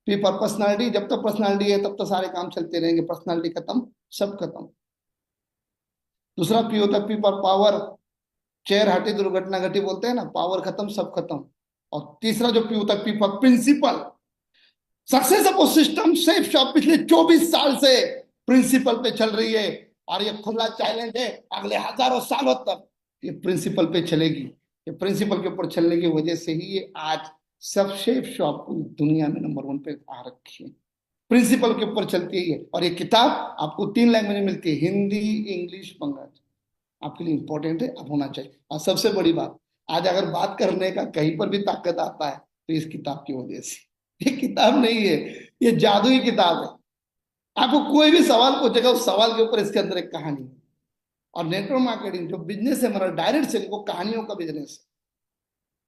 P for personality, जब तक पर्सनालिटी है तब तक सारे काम चलते रहेंगे, पर्सनालिटी खत्म सब खत्म। दूसरा पी होता है पी फॉर पावर, चेयर हटी दुर्घटना घटी बोलते हैं ना, पावर खत्म सब खत्म। और तीसरा जो पी होता है P for principle. Success support system Safe Shop पिछले 24 साल से प्रिंसिपल पे चल रही है, और ये खुला चैलेंज है अगले हजारों सालों तक ये प्रिंसिपल पे चलेगी। ये प्रिंसिपल के ऊपर चलने की वजह से ही ये आज सब सेफ शॉप दुनिया में नंबर 1 पे आ रखी है, प्रिंसिपल के ऊपर चलती है। और ये किताब आपको 3 लैंग्वेज में मिलती है, हिंदी, इंग्लिश, बंगाली। आपके लिए इंपॉर्टेंट है, अब होना चाहिए। और सबसे बड़ी बात, आज अगर बात करने का कहीं पर भी ताकत आता है तो इस किताब की वजह से। ये किताब नहीं है, ये जादुई किताब है। आपको कोई भी सवाल पूछेगा, उस सवाल के ऊपर इसके अंदर एक कहानी है। और नेटवर्क मार्केटिंग जो बिजनेस है हमारा, डायरेक्ट सेलिंग, वो कहानियों का बिजनेस है।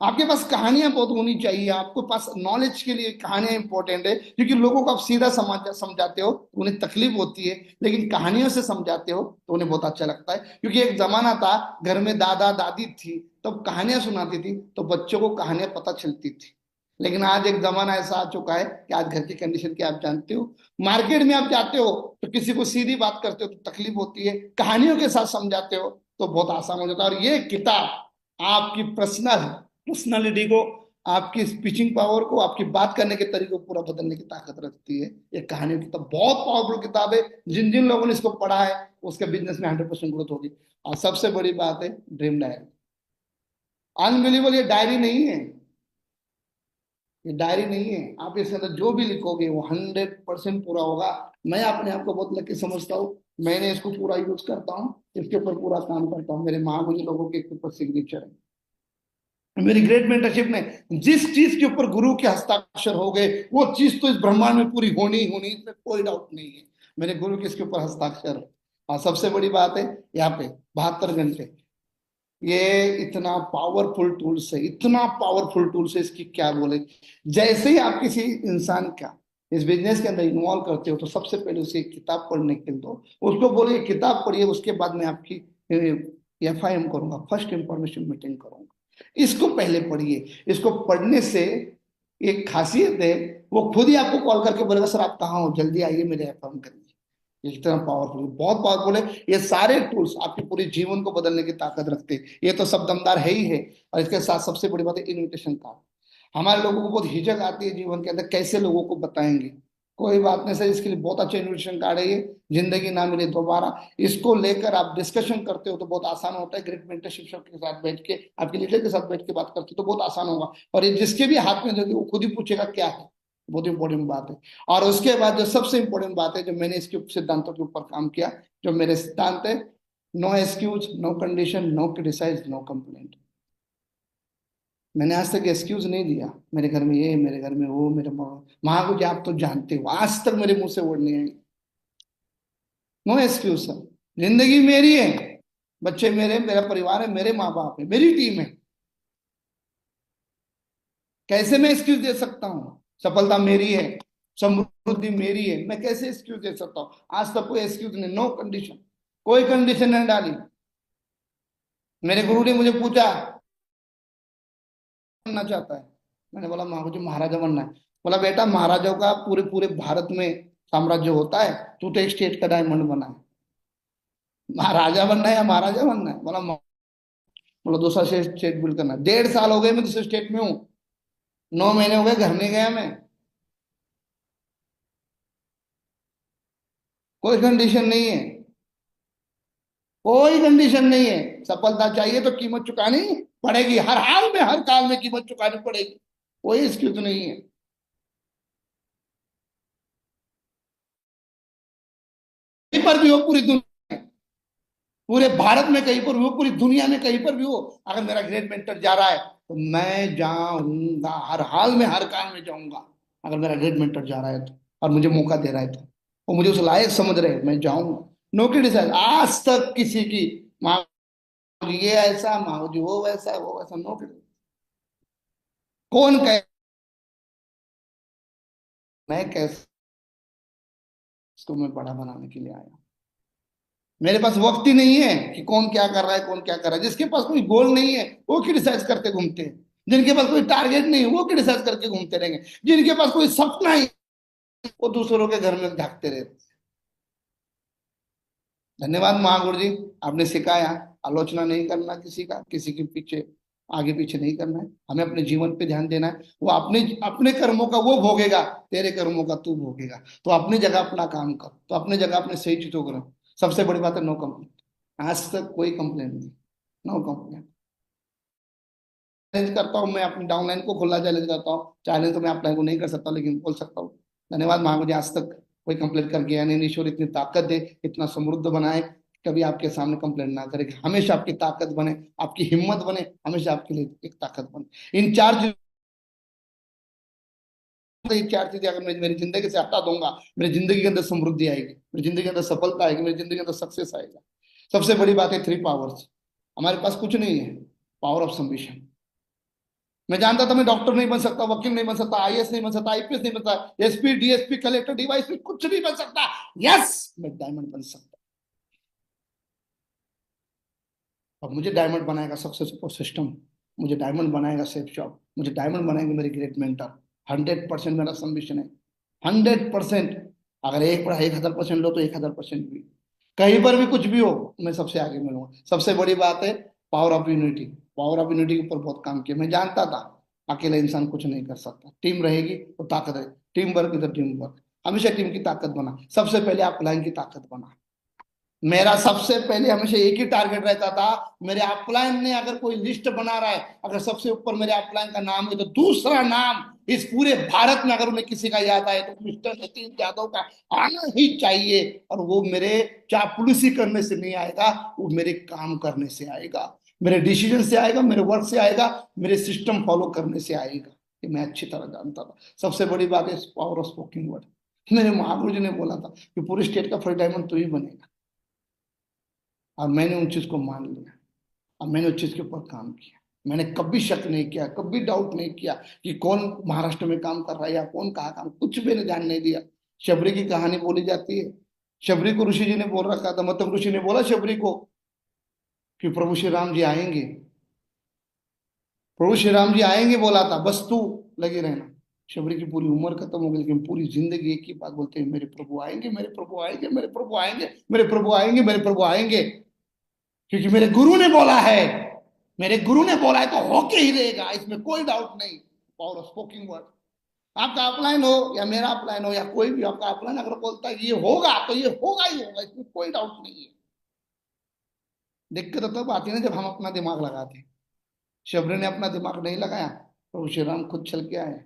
आपके पास कहानियां बहुत होनी चाहिए, आपके पास नॉलेज के लिए कहानियां इंपॉर्टेंट है, क्योंकि लोगों को आप सीधा समझाते हो तो उन्हें तकलीफ होती है, लेकिन कहानियों से समझाते हो तो उन्हें बहुत अच्छा लगता है। क्योंकि एक जमाना था घर में दादा दादी थी तब कहानियां सुनाती थी, तो बच्चों को कहानियां पता चलती थी। लेकिन आज एक जमाना ऐसा आ चुका है कि आज घर की कंडीशन क्या आप जानते हो, मार्केट में आप जाते हो तो किसी को सीधी बात करते हो तो तकलीफ होती है, कहानियों के साथ समझाते हो तो बहुत आसान हो जाता है। और ये किताब आपकी पर्सनालिटी को आपकी स्पीचिंग पावर को, आपकी बात करने के तरीके को पूरा बदलने की ताकत रखती है। ये कहानी की किताब बहुत पावरफुल किताब है। जिन जिन लोगों ने इसको पढ़ा है उसके बिजनेस में 100% ग्रोथ होगी। और सबसे बड़ी बात है ड्रीम डायरी। अनबिलीवेबल, ये डायरी नहीं है, ये डायरी नहीं है। आप इसके अंदर जो भी लिखोगे वो 100% पूरा होगा। मैं अपने आप को बहुत लकी समझता हूँ, मैंने इसको पूरा यूज करता हूँ, इसके ऊपर पूरा काम करता हूँ। मेरे महागुनी लोगों के ऊपर सिग्नेचर है। मेरी ग्रेट मेंटरशिप में जिस चीज के ऊपर गुरु के हस्ताक्षर हो गए वो चीज तो इस ब्रह्मांड में पूरी होनी ही होनी, इसमें कोई डाउट नहीं है। मेरे गुरु के इसके ऊपर हस्ताक्षर है। और सबसे बड़ी बात है यहाँ पे 72 घंटे, ये इतना पावरफुल टूल्स है, इतना पावरफुल टूल्स है, इसकी क्या बोले। जैसे ही आप किसी इंसान का इस बिजनेस के अंदर इन्वॉल्व करते हो तो सबसे पहले उसे एक किताब पढ़ने के लिए दो, उसको बोलिए किताब पढ़िए, उसके बाद मैं आपकी FIM करूंगा, फर्स्ट इंफॉर्मेशन मीटिंग करूंगा। इसको पहले पढ़िए। इसको पढ़ने से एक खासियत है, वो खुद ही आपको कॉल करके बोलेगा सर आप कहाँ हो, जल्दी आइए मेरे FIM करिए। ये इतना पावरफुल, बहुत पावरफुल है। ये सारे टूल्स आपके पूरे जीवन को बदलने की ताकत रखते हैं। ये तो सब दमदार है ही है। और इसके साथ सबसे बड़ी बात है इनविटेशन कार्ड। हमारे लोगों को बहुत हिचक आती है जीवन के अंदर, कैसे लोगों को बताएंगे। कोई बात नहीं सर, इसके लिए बहुत अच्छा इन्विटेशन कार्ड है ये, जिंदगी ना मिले दोबारा। इसको लेकर आप डिस्कशन करते हो तो बहुत आसान होता है। ग्रेट मेंटरशिप के साथ बैठ के, आपके लीडर के साथ बैठ के बात करते हो तो बहुत आसान होगा। और ये जिसके भी हाथ में दोगे वो खुद ही पूछेगा क्या है। बहुत इंपॉर्टेंट बात है। और उसके बाद जो सबसे इंपॉर्टेंट बात है, जो मैंने इसके सिद्धांतों के ऊपर काम किया, जो मेरे सिद्धांत है, no excuse, no condition, no criticise, no complaint. मैंने आज तक एक्सक्यूज नहीं दिया, मेरे घर में ये, मेरे घर में वो, मेरे महाकुछ आप तो जानते हो, आज तक मेरे मुंह से वर्ड नहीं आई। No excuse sir. जिंदगी मेरी है, बच्चे मेरे, मेरा परिवार है, मेरे माँ बाप है, मेरी टीम है। कैसे मैं एक्सक्यूज दे सकता हूँ? सफलता मेरी है, समृद्धि मेरी है, मैं कैसे एक्सक्यूज दे सकता हूँ? आज तक कोई एक्सक्यूज नहीं, नो कंडीशन, कोई कंडीशन नहीं डाली। मेरे गुरु ने मुझे पूछा बनना चाहता है, मैंने बोला मुझे महाराजा बनना है। बोला बेटा महाराजाओं का पूरे पूरे भारत में साम्राज्य होता है, तू तो एक स्टेट का डायमंड बना है। महाराजा बनना है या महाराजा बनना है? बोला दूसरा स्टेट बिल्ड करना है। 1.5 साल हो गए मैं दूसरे स्टेट में हूँ, 9 महीने हो गए घर नहीं गया मैं। कोई कंडीशन नहीं है, कोई कंडीशन नहीं है। सफलता चाहिए तो कीमत चुकानी पड़ेगी, हर हाल में हर काल में कीमत चुकानी पड़ेगी, कोई एक्सक्यूज नहीं है। कहीं पर भी हो पूरी दुनिया, पूरे भारत में कहीं पर भी हो, पूरी दुनिया में कहीं पर भी हो, अगर मेरा ग्रेट मेंटर जा रहा है तो मैं जाऊंगा, हर हाल में हर काल में जाऊंगा। अगर मेरा ग्रेट मेंटर जा रहा है तो, और मुझे मौका दे रहा है तो, वो मुझे उस लायक समझ रहे हैं, मैं जाऊंगा। No criticise. आज तक किसी की माँ ये ऐसा, माँ जी वो वैसा, वो वैसा, नो क्रिटिसाइज। कौन कह, मैं कैसे इसको मैं बड़ा बनाने के लिए आया। मेरे पास वक्त ही नहीं है कि कौन क्या कर रहा है, कौन क्या कर रहा है। जिसके पास कोई गोल नहीं है वो क्रिटिसाइज करते घूमते हैं, जिनके पास कोई टारगेट नहीं है वो क्रिटिसाइज करके घूमते रहेंगे, जिनके पास कोई सपना ही वो दूसरों के घर में झांकते रहते। धन्यवाद महागुरु जी, आपने सिखाया आलोचना नहीं करना किसी का, किसी के पीछे आगे पीछे नहीं करना है, हमें अपने जीवन पे ध्यान देना है। वो अपने अपने कर्मों का वो भोगेगा, तेरे कर्मों का तू भोगेगा। तो अपनी जगह अपना काम कर, तो अपनी जगह अपने सही चीजों करो। सबसे बड़ी बात है नो कंप्लेंट। आज तक कोई कंप्लेंट नहीं, नो कंप्लेंट। चैलेंज करता हूँ मैं, अपनी डाउनलाइन को खुला चैलेंज करता हूँ। चैलेंज तो मैं अपलाइन को नहीं कर सकता लेकिन बोल सकता हूँ। धन्यवाद महागुरु जी, आज तक कोई कंप्लेंट कर गया नहीं। ईश्वर इतनी ताकत दे, इतना समृद्ध बनाए, कभी आपके सामने कंप्लेंट ना करे, हमेशा आपकी ताकत बने, आपकी हिम्मत बने, हमेशा आपके लिए एक ताकत बने। इन 4 चीजों, ये 4 चीजें अगर मैं मेरी जिंदगी से हटा दूंगा, मेरी जिंदगी के अंदर समृद्धि आएगी, मेरी जिंदगी के अंदर सफलता आएगी, मेरी जिंदगी के अंदर सक्सेस आएगा। सबसे बड़ी बात है 3 पावर्स। हमारे पास कुछ नहीं है, पावर ऑफ सबमिशन। मैं जानता था मैं डॉक्टर नहीं बन सकता, वकील नहीं बन सकता, IAS नहीं बन सकता, IPS नहीं बन सकता, SP DSP कलेक्टर DYSP कुछ नहीं बन सकता। यस, मैं डायमंड बन सकता। और मुझे डायमंड बनाएगा सक्सेस सपोर्ट सिस्टम, मुझे डायमंड बनाएगा सेफ शॉप, मुझे डायमंड बनाएंगे मेरे ग्रेट मेंटर। 100% मेरा सबमिशन है, 100%। अगर एक पढ़ा 1000% लो तो 1000% भी, कहीं पर भी कुछ भी हो, मैं सबसे आगे मिलूंगा। सबसे बड़ी बात है power of unity. Power of unity के ऊपर बहुत काम किया। मैं जानता था अकेला इंसान कुछ नहीं कर सकता, टीम रहेगी तो ताकत है। टीम वर्क इधर टीम वर्क, हमेशा टीम की ताकत बना। सबसे पहले आप अपलाइन की ताकत बना। मेरा सबसे पहले हमेशा एक ही टारगेट रहता था, मेरे अपलाइन ने अगर कोई लिस्ट बना रहा है, अगर सबसे ऊपर मेरे अपलाइन का नाम है तो दूसरा नाम इस पूरे भारत में अगर उन्हें किसी का याद आए तो मिस्टर नितिन यादव का आना ही चाहिए। और वो मेरे चापलूसी करने से नहीं आएगा, वो मेरे काम करने से आएगा, मेरे डिसीजन से आएगा, मेरे वर्क से आएगा, मेरे सिस्टम फॉलो करने से आएगा। ये मैं अच्छी तरह जानता था। सबसे बड़ी बात है पावर ऑफ स्पोकन वर्ड। मेरे महागुरु जी ने बोला था कि पूरे स्टेट का फर्स्ट डायमंड तू ही बनेगा, और मैंने उन चीज को मान लिया और मैंने उस चीज के ऊपर काम किया। मैंने कभी शक नहीं किया, कभी डाउट नहीं किया कि कौन महाराष्ट्र में काम कर रहा है या कौन कहाँ काम, कुछ भी ने जान नहीं दिया। शबरी की कहानी बोली जाती है, शबरी को ऋषि जी ने बोल रखा था, मतलब ऋषि ने बोला शबरी को कि प्रभु श्री राम जी आएंगे, प्रभु श्री राम जी आएंगे बोला था, बस तू लगे रहना। शबरी की पूरी उम्र खत्म हो गई, लेकिन पूरी जिंदगी एक ही बात बोलते हैं, मेरे प्रभु आएंगे, मेरे प्रभु आएंगे, मेरे प्रभु आएंगे, मेरे प्रभु आएंगे, मेरे प्रभु आएंगे। क्योंकि मेरे गुरु ने बोला है, मेरे गुरु ने बोला है तो होके ही रहेगा, इसमें कोई डाउट नहीं। Power of स्पोकिंग word. आपका अपलाइन हो या मेरा अपलाइन हो या कोई भी आपका अपलाइन अगर बोलता है ये होगा तो ये होगा ही होगा, इसमें कोई डाउट नहीं है। दिक्कत तब आती है ना जब हम अपना दिमाग लगाते हैं। शबरी ने अपना दिमाग नहीं लगाया, प्रभु श्री राम खुद चल के आए,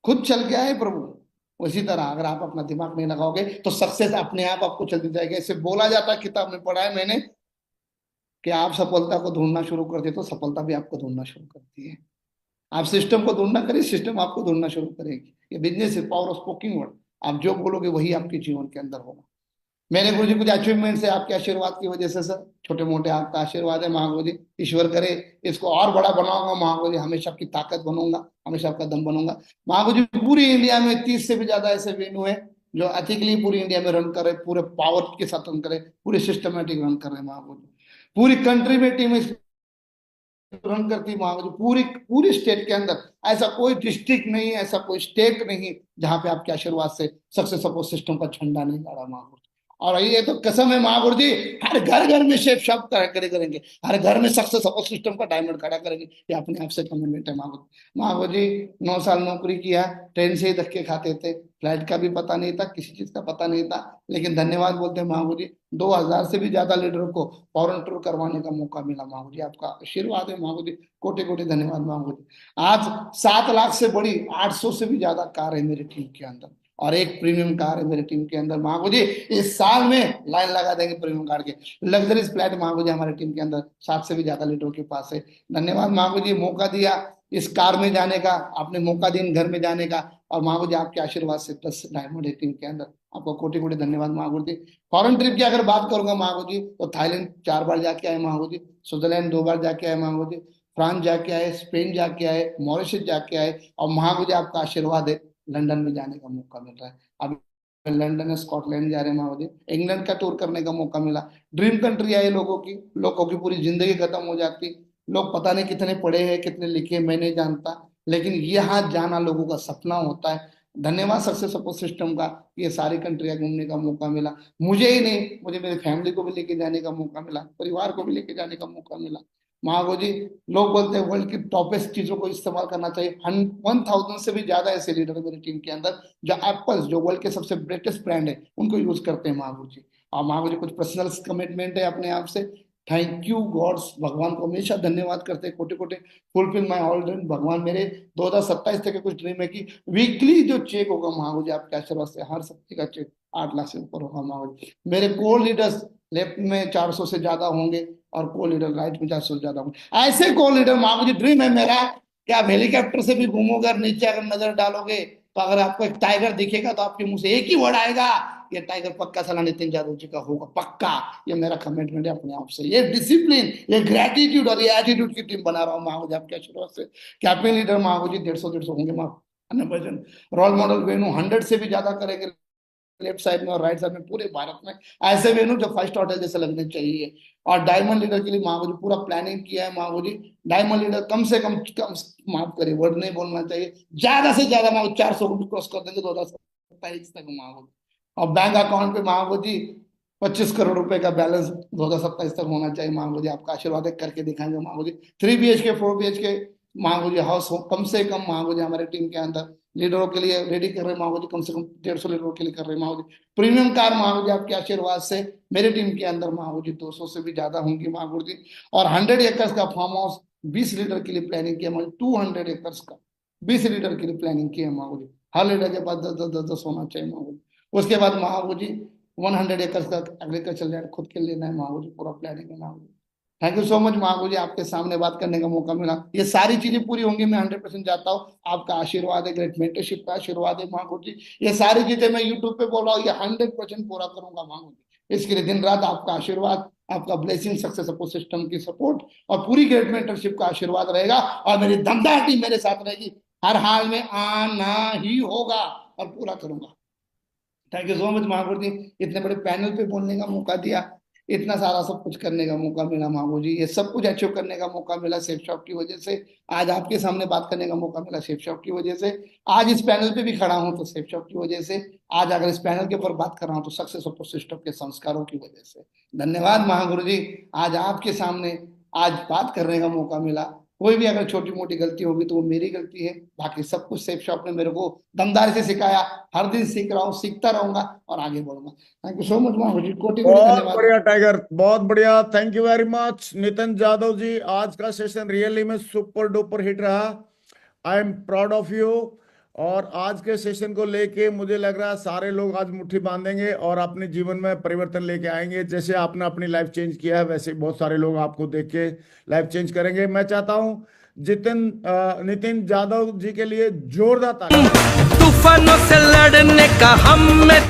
खुद चल के आए प्रभु। उसी तरह अगर आप अपना दिमाग नहीं लगाओगे तो सक्सेस अपने आप आपको चलती जाएगी। ऐसे बोला जाता है, किताब में पढ़ा है मैंने, कि आप सफलता को ढूंढना शुरू कर दे तो सफलता भी आपको ढूंढना शुरू करती है। आप सिस्टम को ढूंढना करिए, सिस्टम आपको ढूंढना शुरू करेगी। ये बिजनेस है, पावर ऑफ स्पोकिंग वर्ड। आप जो बोलोगे वही आपके जीवन के अंदर होगा। मेरे गुरु जी कुछ अचीवमेंट है आपके आशीर्वाद की वजह से सर, छोटे मोटे आपका आशीर्वाद है महागुरु जी। ईश्वर करे इसको और बड़ा बनाऊंगा महागुरु जी, हमेशा आपकी ताकत बनूंगा, हमेशा आपका दम बनूंगा महागुरु जी। पूरी इंडिया में 30 से भी ज्यादा ऐसे वेन्यू है जो एथिकली पूरी इंडिया में रन कर रहे, पूरे पावर के साथ रन करे, पूरे सिस्टमेटिक रन कर रहे हैं महागुरु जी। पूरी कंट्री में टीम रन करती महागुरु जी, पूरी पूरी स्टेट के अंदर। ऐसा कोई डिस्ट्रिक्ट नहीं है, ऐसा कोई स्टेट नहीं जहां पे आपके आशीर्वाद से सक्सेस सपोर्ट सिस्टम का झंडा नहीं गाड़ा महागुरु। और ये तो कसम है महागुरु जी, हर घर घर में शेप शब्द करे करेंगे, हर घर में सक्सेस सपोर्ट सिस्टम का डायमंड खड़ा करेंगे। ये अपने आप से कमिटमेंट है महागुरु। महागुरु जी 9 साल नौकरी किया, ट्रेन से ही धक्के खाते थे, फ्लाइट का भी पता नहीं था, किसी चीज का पता नहीं था, लेकिन धन्यवाद बोलते हैं महागुरु जी। 2000 से भी ज्यादा लीडरों को फॉरेन टूर करवाने का मौका मिला महागुरु जी, आपका आशीर्वाद है महागुरु जी। कोटि कोटि धन्यवाद महागुरु जी। आज 7 लाख से बड़ी 800 से भी ज्यादा कार है मेरी टीम के अंदर, और एक प्रीमियम कार है मेरी टीम के अंदर महागुरु जी। इस साल में लाइन लगा देंगे प्रीमियम कार के, लग्जरीज फ्लैट महागुरु जी हमारी टीम के अंदर 7 से भी ज्यादा लीडरों के पास है। धन्यवाद महागुरु जी, मौका दिया इस कार में जाने का, आपने मौका दिया घर में जाने का, और महागुरु जी आपके आशीर्वाद से 10 डायमंड है टीम के अंदर। आपको कोटि कोटि धन्यवाद महागुरु जी। फॉरेन ट्रिप की अगर बात करूंगा महागुरु जी तो थाईलैंड 4 बार जाके आए महागुरु जी, स्विट्जरलैंड 2 बार जाके आए महागुरु जी, फ्रांस जाके आए, स्पेन जाके आए, मॉरिशस जाके आए, और महागुरु जी आपका आशीर्वाद है लंदन में जाने का मौका मिल रहा है। अब लंदन स्कॉटलैंड जा रहे हैं महागुरु जी, इंग्लैंड का टूर करने का मौका मिला। ड्रीम कंट्री है लोगों की, लोगों की पूरी जिंदगी खत्म हो जाती। लोग पता नहीं कितने पढ़े हैं कितने लिखे मैं नहीं जानता, लेकिन यहाँ जाना लोगों का सपना होता है। धन्यवाद सक्सेस सपोर्ट सिस्टम का, ये सारी कंट्रियां घूमने का मौका मिला। मुझे ही नहीं, मुझे मेरी फैमिली को भी लेके जाने का मौका मिला, परिवार को भी लेके जाने का मौका मिला महागुरु जी। लोग बोलते हैं वर्ल्ड की टॉपेस्ट चीजों को इस्तेमाल करना चाहिए। 1000 से भी ज्यादा ऐसे लीडर है मेरी टीम के अंदर जो एप्पल्स, जो वर्ल्ड के सबसे ग्रेटेस्ट ब्रांड है, उनको यूज करते हैं महागुरु जी। और महागुरु जी कुछ पर्सनल कमिटमेंट है अपने आप से। थैंक यू गॉड्स, भगवान को हमेशा धन्यवाद करते हैं, कोटि कोटि। फुलफिल माई ऑल ड्रीम, भगवान मेरे 2027 तक कुछ ड्रीम है कि वीकली जो चेक होगा महागुरु जी आपके आशीर्वाद से, हर सप्ताह का चेक 8 लाख से ऊपर होगा महागुरु जी। मेरे कोर लीडर्स लेफ्ट में 400 से ज्यादा होंगे और को लीडर राइट में 400 से ज्यादा होंगे। ऐसे को लीडर महागुरु जी ड्रीम है मेरा कि आप हेलीकॉप्टर से भी घूमोगे और नीचे अगर नजर डालोगे तो अगर आपको एक टाइगर दिखेगा तो आपके मुंह से एक ही वर्ड आएगा, ये टाइगर पक्का साला नितिन यादव जी का होगा, पक्का। ये मेरा कमिटमेंट है अपने आप से। ये डिसिप्लिन, ये ग्रेटिट्यूड और ये एटीट्यूड की टीम बना रहा हूँ महागुरु जी आपके आशीर्वाद से। कैप्टन लीडर महागुरु जी 150 होंगे, 100%। रोल मॉडल वेन्यू 100 से भी ज्यादा करेंगे, लेफ्ट साइड में और राइट साइड में पूरे भारत में ऐसे वेन्यू जो 5 स्टार होटल जैसे लगने चाहिए। और डायमंड लीडर के लिए महागुरु जी पूरा प्लानिंग किया है महागुरु जी। डायमंड लीडर कम से कम माफ करिए वर्ड नहीं बोलना चाहिए, ज्यादा से ज्यादा महागुरु 400 को क्रॉस कर देंगे 2027 तक महागुरु। और बैंक अकाउंट पे महागुरु जी 25 करोड़ रुपए का बैलेंस 2027 तक होना चाहिए महागुरु जी। आपका आशीर्वाद करके दिखाएंगे महागुरु जी। 3 BHK 4 BHK महागो जी हाउस कम से कम महागो जी हमारे टीम के अंदर लीडरों के लिए रेडी कर रहे हैं महागो जी, कम से कम 150 लीडरों के लिए कर रहे हैं महागो जी। प्रीमियम कार महागो जी आपके आशीर्वाद से मेरे टीम के अंदर महागो जी 200 से भी ज्यादा होंगी महागो जी। और 100 एकर्स का फार्म हाउस 20 लीटर के लिए प्लानिंग किया महागो जी, 200 एकर्स का 20 लीटर के लिए प्लानिंग की है महागो जी। हर लीटर के पास 10 होना चाहिए महागो जी। उसके बाद महागो जी 100 एकर्स का एग्रीकल्चर लैंड खुद के लेना है महागो जी, पूरा प्लानिंग है महागो जी। थैंक यू सो मच महागो जी, आपके सामने बात करने का मौका मिला। ये सारी चीजें पूरी होंगी, मैं 100% जाता हूँ। आपका आशीर्वाद है, ग्रेट मेंटरशिप का आशीर्वाद है महागो जी। ये सारी चीजें मैं यूट्यूब पे बोल रहा हूँ, ये 100% पूरा करूंगा महागो जी। इसके लिए दिन रात आपका आशीर्वाद, आपका ब्लेसिंग, सक्सेस सपोर्ट सिस्टम की सपोर्ट और पूरी ग्रेट मेंटरशिप का आशीर्वाद रहेगा। और मेरी दमदार टीम मेरे साथ रहेगी, हर हाल में आना ही होगा और पूरा करूंगा। Thank you so much Mahaguru जी, इतने बड़े पैनल पे बोलने का मौका दिया, इतना सारा सब कुछ करने का मौका मिला महागुरु जी। ये सब कुछ अचीव करने का मौका मिला सेफ शॉप की वजह से। आज आपके सामने बात करने का मौका मिला सेफ शॉप की वजह से। आज इस पैनल पे भी खड़ा हूं तो सेफ शॉप की वजह से। आज अगर इस पैनल के ऊपर बात कर रहा हूं तो सक्सेस ऑफ सिस्टम के संस्कारों की वजह से। धन्यवाद महागुरु जी, आज आपके सामने आज बात करने का मौका मिला। कोई भी अगर छोटी मोटी गलती होगी तो वो मेरी गलती है, बाकी सब कुछ सेफ शॉप ने मेरे को दमदारी से सिखाया। हर दिन सीख रहा हूँ, सीखता रहूंगा और आगे बढ़ूंगा। Thank you so much Mahaguru ji, कोटि कोटि बहुत धन्यवाद। बढ़िया टाइगर, बहुत बढ़िया, thank you very much Nitin Jadhav ji. आज का सेशन रियली में सुपर डुपर हिट रहा, I am proud of you. और आज के सेशन को लेके मुझे लग रहा है सारे लोग आज मुट्ठी बांधेंगे और अपने जीवन में परिवर्तन लेके आएंगे। जैसे आपने अपनी लाइफ चेंज किया है वैसे बहुत सारे लोग आपको देख के लाइफ चेंज करेंगे। मैं चाहता हूं नितिन जादव जी के लिए जोरदार ताली। तूफानों से लड़ने का हम में